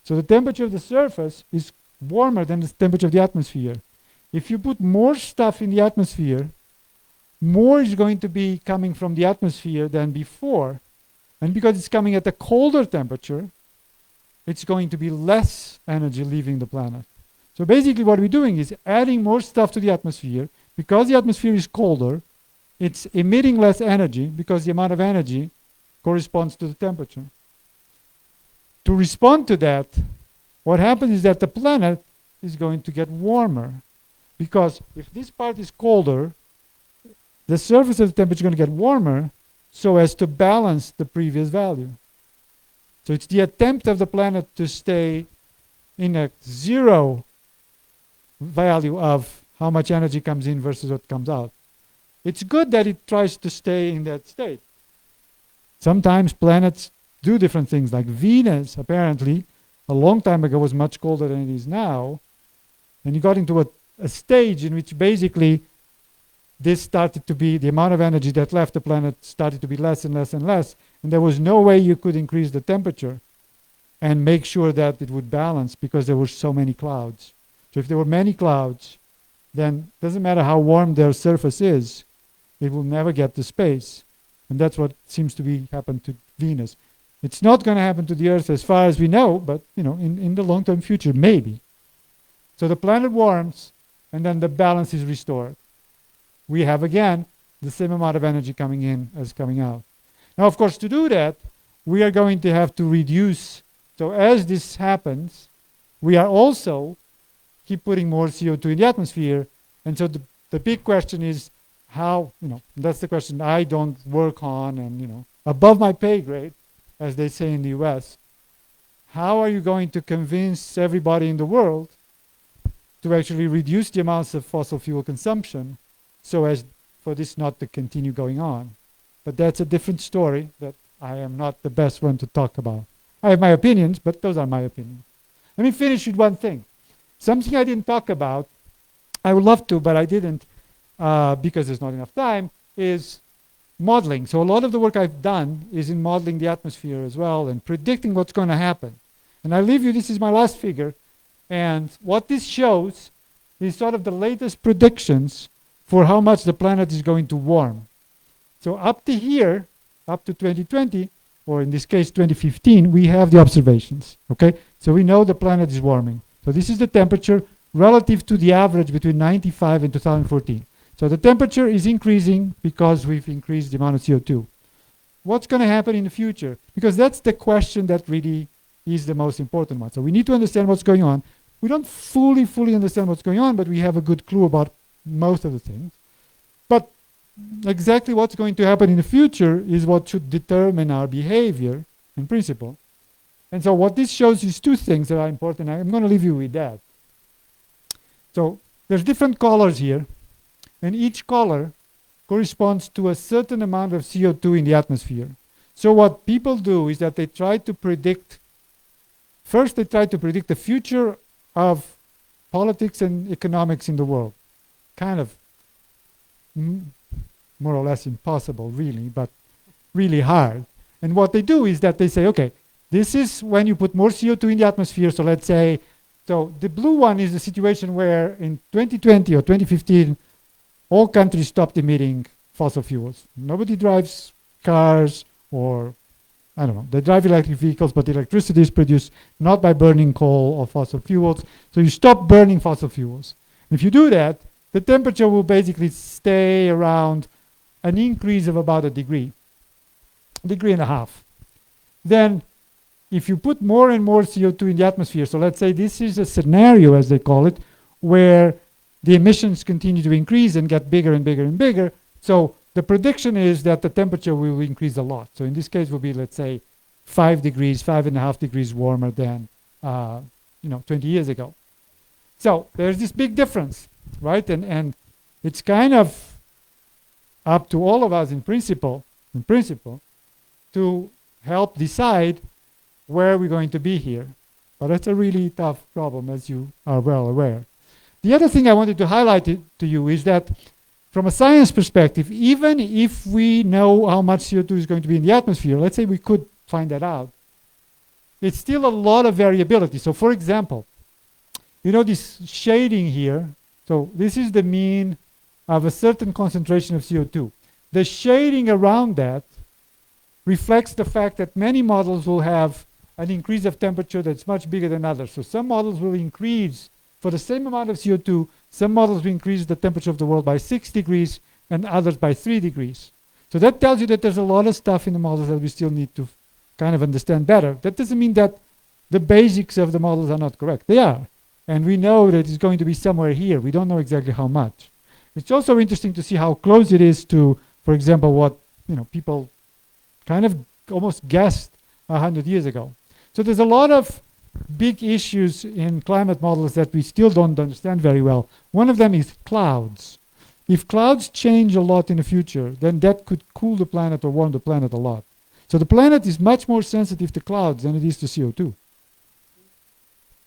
Speaker 3: So the temperature of the surface is warmer than the temperature of the atmosphere. If you put more stuff in the atmosphere, more is going to be coming from the atmosphere than before. And because it's coming at a colder temperature, it's going to be less energy leaving the planet. So basically what we're doing is adding more stuff to the atmosphere. Because the atmosphere is colder, it's emitting less energy because the amount of energy corresponds to the temperature. To respond to that, what happens is that the planet is going to get warmer. Because if this part is colder, the surface of the temperature is going to get warmer so as to balance the previous value. So it's the attempt of the planet to stay in a zero value of how much energy comes in versus what comes out. It's good that it tries to stay in that state. Sometimes planets do different things, like Venus, apparently, a long time ago was much colder than it is now. And you got into a stage in which basically this started to be, the amount of energy that left the planet started to be less and less and less. And there was no way you could increase the temperature and make sure that it would balance because there were so many clouds. So if there were many clouds, then it doesn't matter how warm their surface is, it will never get to space. And that's what seems to be happened to Venus. It's not going to happen to the Earth as far as we know, but in the long-term future, maybe. So the planet warms, and then the balance is restored. We have, again, the same amount of energy coming in as coming out. Now, of course, to do that, we are going to have to reduce. So as this happens, we are also keep putting more CO2 in the atmosphere. And so the big question is how, that's the question I don't work on and, above my pay grade, as they say in the US. How are you going to convince everybody in the world to actually reduce the amounts of fossil fuel consumption so as for this not to continue going on? But that's a different story that I am not the best one to talk about. I have my opinions, but those are my opinions. Let me finish with one thing. Something I didn't talk about, I would love to, but I didn't because there's not enough time, is modeling. So a lot of the work I've done is in modeling the atmosphere as well and predicting what's going to happen. And I leave you, this is my last figure. And what this shows is sort of the latest predictions for how much the planet is going to warm. So up to here, up to 2020, or in this case 2015, we have the observations, okay? So we know the planet is warming. So this is the temperature relative to the average between 95 and 2014. So the temperature is increasing because we've increased the amount of CO2. What's going to happen in the future? Because that's the question that really is the most important one. So we need to understand what's going on. We don't fully understand what's going on, but we have a good clue about most of the things. But exactly what's going to happen in the future is what should determine our behavior in principle. And so what this shows is two things that are important. I'm going to leave you with that. So there's different colors here, and each color corresponds to a certain amount of CO2 in the atmosphere. So what people do is that they try to predict, first they try to predict the future of politics and economics in the world. Kind of more or less impossible, really, but really hard. And what they do is that they say, okay, this is when you put more CO2 in the atmosphere. So let's say, so the blue one is a situation where in 2020 or 2015, all countries stopped emitting fossil fuels. Nobody drives cars or, I don't know, they drive electric vehicles, but electricity is produced not by burning coal or fossil fuels. So you stop burning fossil fuels. If you do that, the temperature will basically stay around an increase of about a degree and a half. Then if you put more and more CO2 in the atmosphere, so let's say this is a scenario, as they call it, where the emissions continue to increase and get bigger and bigger and bigger. So the prediction is that the temperature will increase a lot. So in this case will be, let's say, 5.5 degrees warmer than 20 years ago. So there's this big difference, right? And it's kind of up to all of us in principle, to help decide where we're going to be here. But it's a really tough problem, as you are well aware. The other thing I wanted to highlight to you is that from a science perspective, even if we know how much CO2 is going to be in the atmosphere, let's say we could find that out, it's still a lot of variability. So for example, this shading here, so this is the mean of a certain concentration of CO2. The shading around that reflects the fact that many models will have an increase of temperature that's much bigger than others. So some models will increase, for the same amount of CO2, some models will increase the temperature of the world by 6 degrees and others by 3 degrees. So that tells you that there's a lot of stuff in the models that we still need to kind of understand better. That doesn't mean that the basics of the models are not correct. They are. And we know that it's going to be somewhere here. We don't know exactly how much. It's also interesting to see how close it is to, for example, what people kind of almost guessed 100 years ago. So there's a lot of big issues in climate models that we still don't understand very well. One of them is clouds. If clouds change a lot in the future, then that could cool the planet or warm the planet a lot. So the planet is much more sensitive to clouds than it is to CO2.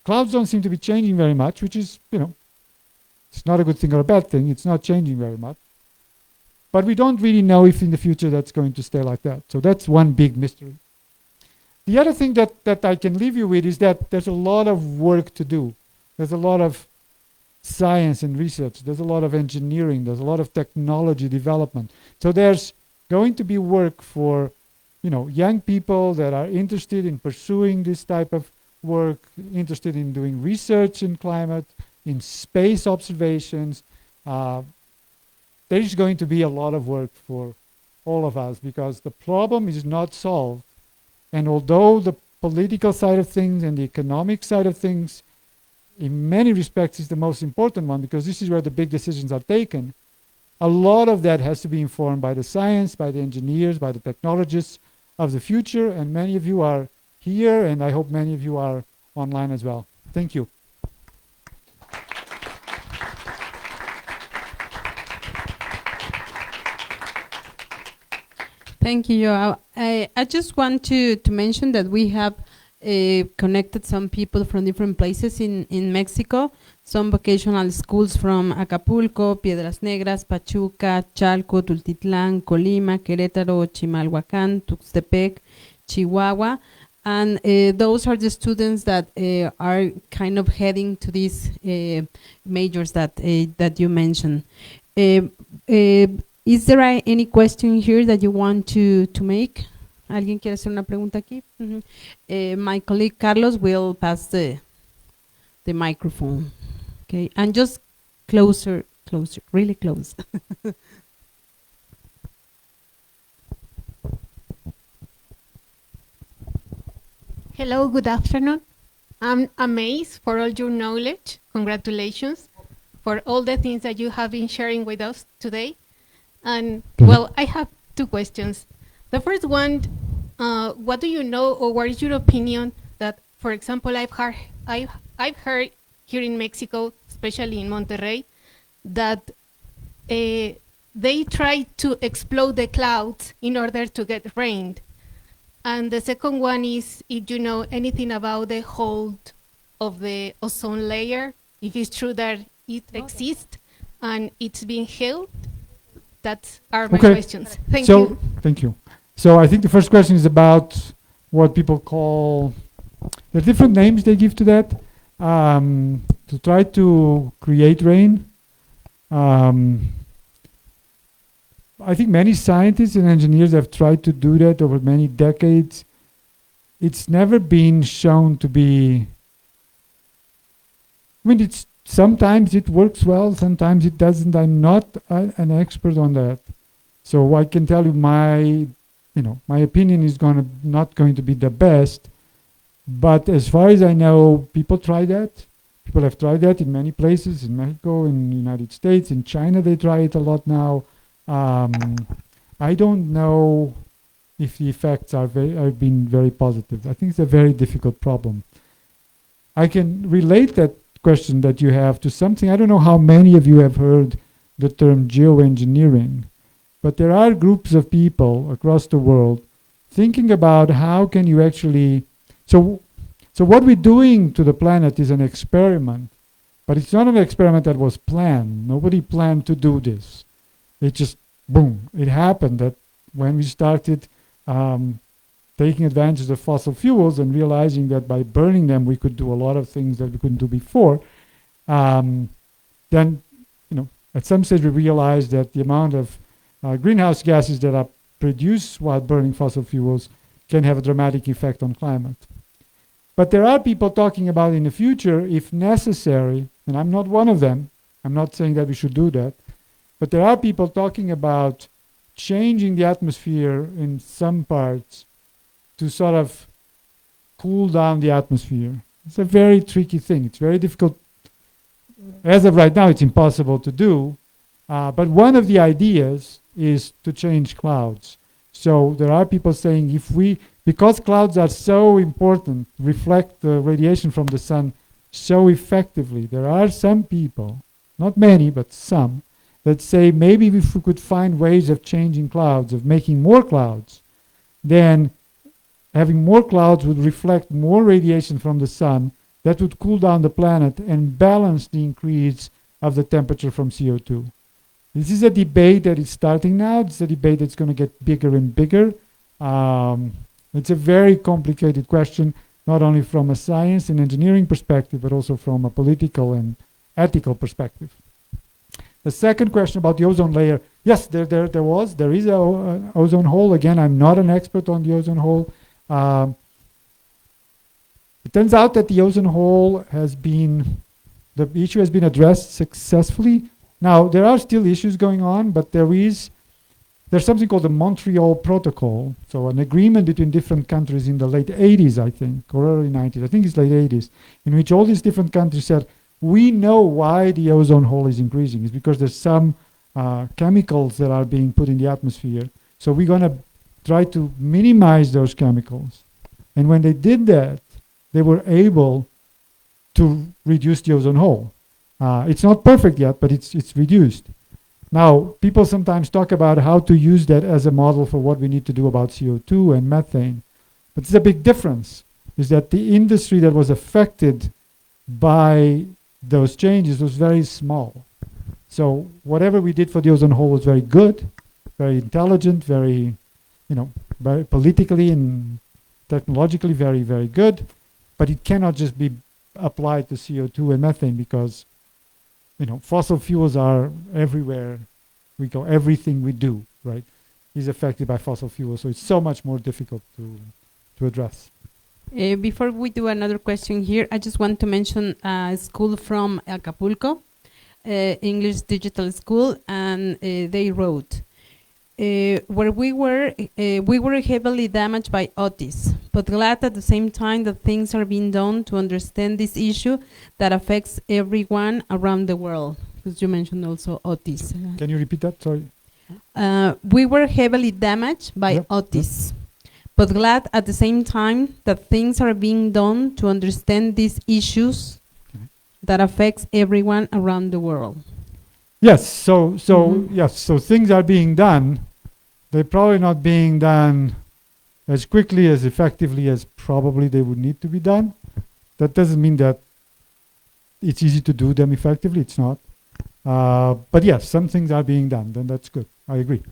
Speaker 3: Clouds don't seem to be changing very much, which is, it's not a good thing or a bad thing. It's not changing very much. But we don't really know if in the future that's going to stay like that. So that's one big mystery. The other thing that I can leave you with is that there's a lot of work to do. There's a lot of science and research. There's a lot of engineering. There's a lot of technology development. So there's going to be work for young people that are interested in pursuing this type of work, interested in doing research in climate, in space observations, there is going to be a lot of work for all of us because the problem is not solved. And although the political side of things and the economic side of things, in many respects, is the most important one because this is where the big decisions are taken, a lot of that has to be informed by the science, by the engineers, by the technologists of the future. And many of you are here, and I hope many of you are online as well. Thank you.
Speaker 1: Thank you, Joao. I just want to mention that we have connected some people from different places in Mexico, some vocational schools from Acapulco, Piedras Negras, Pachuca, Chalco, Tultitlán, Colima, Querétaro, Chimalhuacán, Tuxtepec, Chihuahua. And those are the students that are kind of heading to these majors that you mentioned. Is there any question here that you want to make? ¿Alguien quiere hacer una pregunta aquí? My colleague Carlos will pass the microphone. Okay, and just closer, really close.
Speaker 5: Hello, good afternoon. I'm amazed for all your knowledge. Congratulations for all the things that you have been sharing with us today. And well, I have two questions. The first one, what do you know, or what is your opinion that, for example, I've heard here in Mexico, especially in Monterrey, that they try to explode the clouds in order to get rain. And the second one is if you know anything about the hold of the ozone layer, if it's true that it exists and it's being held. That are my questions. Thank you.
Speaker 3: Thank you. So I think the first question is about what people call, there are different names they give to that, to try to create rain. I think many scientists and engineers have tried to do that over many decades. It's never been shown to be, sometimes it works well, sometimes it doesn't. I'm not an expert on that. So I can tell you my opinion is not going to be the best. But as far as I know, people try that. People have tried that in many places, in Mexico, in the United States, in China they try it a lot now. I don't know if the effects have been very positive. I think it's a very difficult problem. I can relate that question that you have to something. I don't know how many of you have heard the term geoengineering, but there are groups of people across the world thinking about how can you actually, so what we're doing to the planet is an experiment, but it's not an experiment that was planned. Nobody planned to do this. It just, boom, it happened that when we started taking advantage of fossil fuels and realizing that by burning them we could do a lot of things that we couldn't do before, then at some stage we realized that the amount of greenhouse gases that are produced while burning fossil fuels can have a dramatic effect on climate. But there are people talking about in the future, if necessary, and I'm not one of them, I'm not saying that we should do that, but there are people talking about changing the atmosphere in some parts to sort of cool down the atmosphere. It's a very tricky thing. It's very difficult. As of right now, it's impossible to do. But one of the ideas is to change clouds. So there are people saying because clouds are so important, reflect the radiation from the sun so effectively, there are some people, not many, but some, that say maybe if we could find ways of changing clouds, of making more clouds, then having more clouds would reflect more radiation from the sun that would cool down the planet and balance the increase of the temperature from CO2. This is a debate that is starting now. It's a debate that's going to get bigger and bigger. It's a very complicated question, not only from a science and engineering perspective, but also from a political and ethical perspective. The second question about the ozone layer, yes, there is an ozone hole. Again, I'm not an expert on the ozone hole. It turns out that the ozone hole the issue has been addressed successfully Now, there are still issues going on, but there's something called the Montreal Protocol, so an agreement between different countries in the late 80s, I think, or early 90s, I think it's late 80s, in which all these different countries said, we know why the ozone hole is increasing. It's because there's some chemicals that are being put in the atmosphere. So we're going to try to minimize those chemicals. And when they did that, they were able to reduce the ozone hole. It's not perfect yet, but it's reduced. Now, people sometimes talk about how to use that as a model for what we need to do about CO2 and methane. But there's a big difference, is that the industry that was affected by those changes was very small. So whatever we did for the ozone hole was very good, very intelligent, very, very politically and technologically very, very good. But it cannot just be applied to CO2 and methane because fossil fuels are everywhere we go. Everything we do, right, is affected by fossil fuels. So it's so much more difficult to address.
Speaker 1: Before we do another question here, I just want to mention a school from Acapulco, English Digital School, and they wrote, where we were heavily damaged by Otis, but glad at the same time that things are being done to understand this issue that affects everyone around the world. Because you mentioned also Otis.
Speaker 3: Can you repeat that? Sorry.
Speaker 1: We were heavily damaged by Otis, but glad at the same time that things are being done to understand these issues that affects everyone around the world.
Speaker 3: Yes, so things are being done. They're probably not being done as quickly, as effectively as probably they would need to be done. That doesn't mean that it's easy to do them effectively. It's not. But yes, some things are being done. Then that's good. I agree.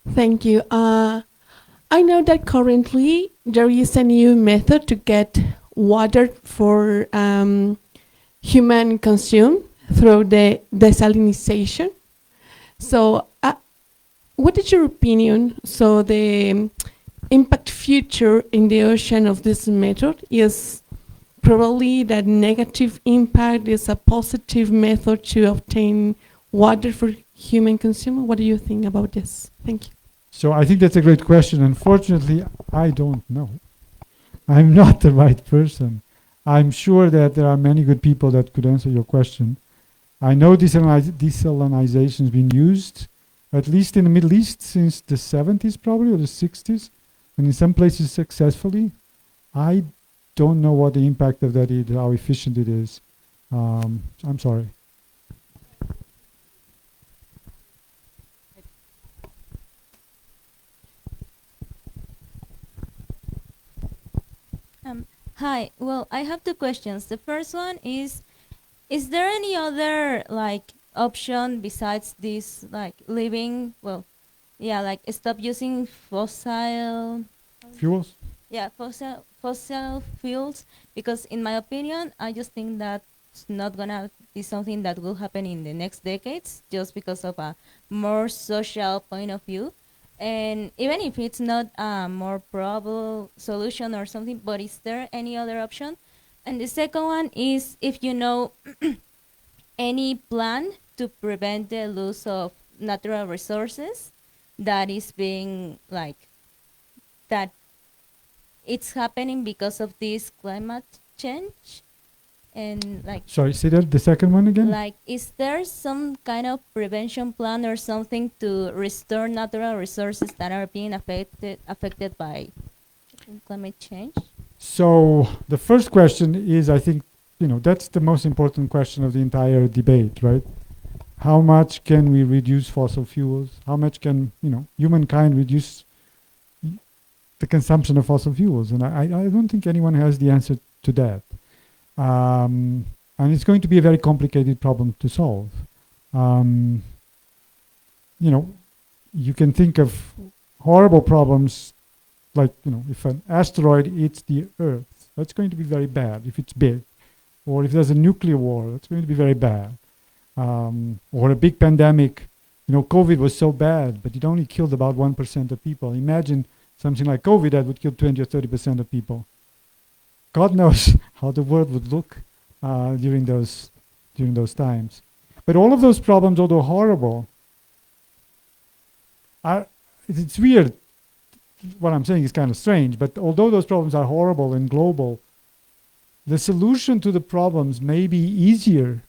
Speaker 6: Thank you. I know that currently there is a new method to get water for human consume through the desalinization. So what is your opinion? So the impact future in the ocean of this method is probably that negative impact is a positive method to obtain water for human consumer. What do you think about this? Thank you.
Speaker 3: So I think that's a great question. Unfortunately, I don't know. I'm not the right person. I'm sure that there are many good people that could answer your question. I know desalinization has been used, at least in the Middle East, since the 70s probably, or the 60s, and in some places successfully. I don't know what the impact of that is, how efficient it is. I'm sorry.
Speaker 7: Hi. Well, I have two questions. The first one is there any other option besides this living? Well, yeah, stop using fossil
Speaker 3: fuels.
Speaker 7: Yeah, fossil fuels. Because in my opinion, I just think that's not gonna be something that will happen in the next decades, just because of a more social point of view. And even if it's not a more probable solution or something, but is there any other option? And the second one is if you know any plan to prevent the loss of natural resources that is being that it's happening because of this climate change. And
Speaker 3: sorry, say that the second one again.
Speaker 7: Is there some kind of prevention plan or something to restore natural resources that are being affected by climate change?
Speaker 3: So the first question is, I think, that's the most important question of the entire debate, right? How much can we reduce fossil fuels? How much can humankind reduce the consumption of fossil fuels? And I don't think anyone has the answer to that. And it's going to be a very complicated problem to solve. You can think of horrible problems like, if an asteroid hits the Earth, that's going to be very bad if it's big. Or if there's a nuclear war, that's going to be very bad. Or a big pandemic. COVID was so bad, but it only killed about 1% of people. Imagine something like COVID that would kill 20 or 30% of people. God knows how the world would look during those times. But all of those problems, although horrible, it's weird. What I'm saying is kind of strange, but although those problems are horrible and global, the solution to the problems may be easier.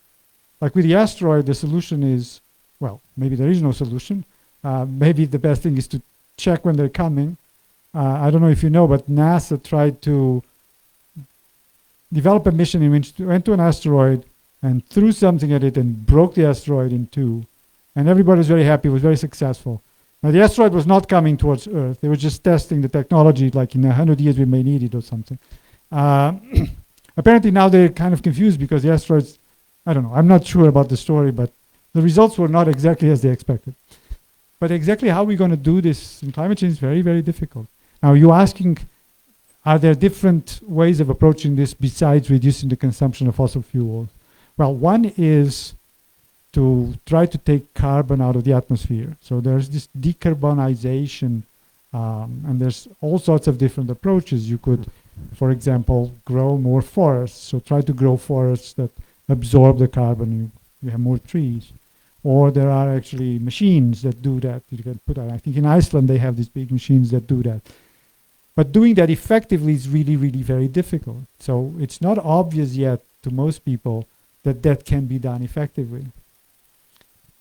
Speaker 3: Like with the asteroid, the solution is, well, maybe there is no solution. Maybe the best thing is to check when they're coming. I don't know if you know, but NASA tried to develop a mission in which it went to an asteroid and threw something at it and broke the asteroid in two. And everybody was very happy, it was very successful. Now the asteroid was not coming towards Earth. They were just testing the technology, like in 100 years we may need it or something. Apparently now they're kind of confused because the asteroids, I don't know, I'm not sure about the story, but the results were not exactly as they expected. But exactly how we're going to do this in climate change is very, very difficult. Now you're asking, are there different ways of approaching this besides reducing the consumption of fossil fuels? Well, one is to try to take carbon out of the atmosphere. So there's this decarbonization, and there's all sorts of different approaches. You could, for example, grow more forests. So try to grow forests that absorb the carbon. You have more trees. Or there are actually machines that do that. You can put out, I think in Iceland they have these big machines that do that. But doing that effectively is really, really very difficult. So it's not obvious yet to most people that that can be done effectively.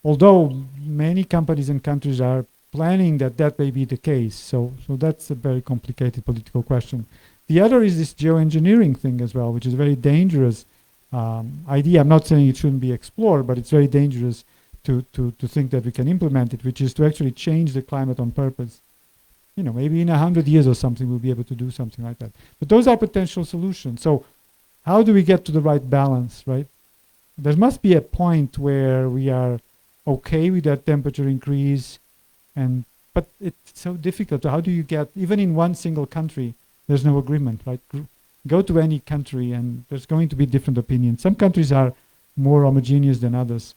Speaker 3: Although many companies and countries are planning that that may be the case. So that's a very complicated political question. The other is this geoengineering thing as well, which is a very dangerous idea. I'm not saying it shouldn't be explored, but it's very dangerous to think that we can implement it, which is to actually change the climate on purpose. You know, maybe in 100 years or something, we'll be able to do something like that. But those are potential solutions. So how do we get to the right balance, right? There must be a point where we are okay with that temperature increase, but it's so difficult. How do you get, even in one single country, there's no agreement, right? Go to any country and there's going to be different opinions. Some countries are more homogeneous than others.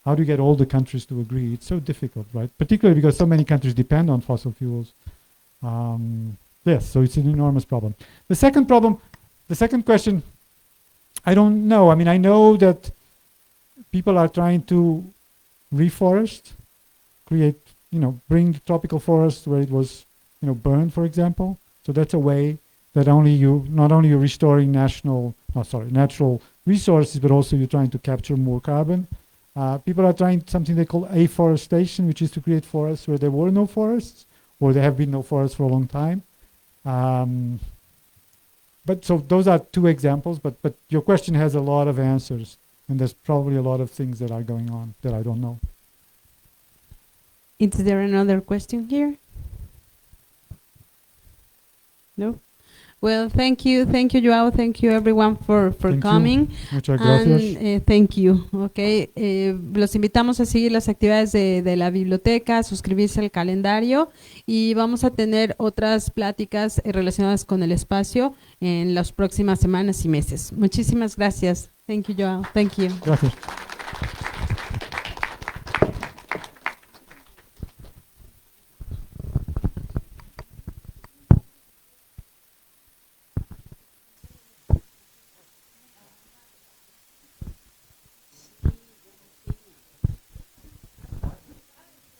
Speaker 3: How do you get all the countries to agree? It's so difficult, right? Particularly because so many countries depend on fossil fuels. Yes, so it's an enormous problem. The second question, I don't know. I mean, I know that people are trying to reforest, create, bring tropical forests where it was, burned, for example. So that's a way that not only you're restoring natural resources, but also you're trying to capture more carbon. People are trying something they call afforestation, which is to create forests where there were no forests, or there have been no forests for a long time. But so those are two examples, but your question has a lot of answers, and there's probably a lot of things that are going on that I don't know.
Speaker 1: Is there another question here? No? Well, thank you, Joao. Thank you, everyone, for coming.
Speaker 3: Muchas gracias.
Speaker 1: And, thank you. Okay. Los invitamos a seguir las actividades de la biblioteca, a suscribirse al calendario y vamos a tener otras pláticas relacionadas con el espacio en las próximas semanas y meses. Muchísimas gracias. Thank you, Joao. Thank you.
Speaker 3: Gracias.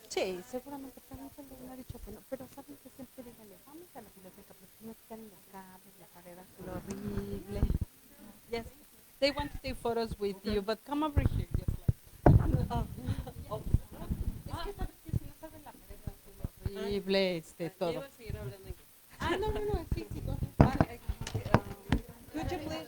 Speaker 1: Sí, seguramente pregúntale, no ha dicho que no, pero saben que siempre díganle, vamos a la biblioteca, porque no quieren los cables, la pared azul horrible. Yes, they want to take photos with you, but come over here, just like. Oh. Es que sabes que si no saben la pared azul horrible, todo. No, sí, sí. Could you please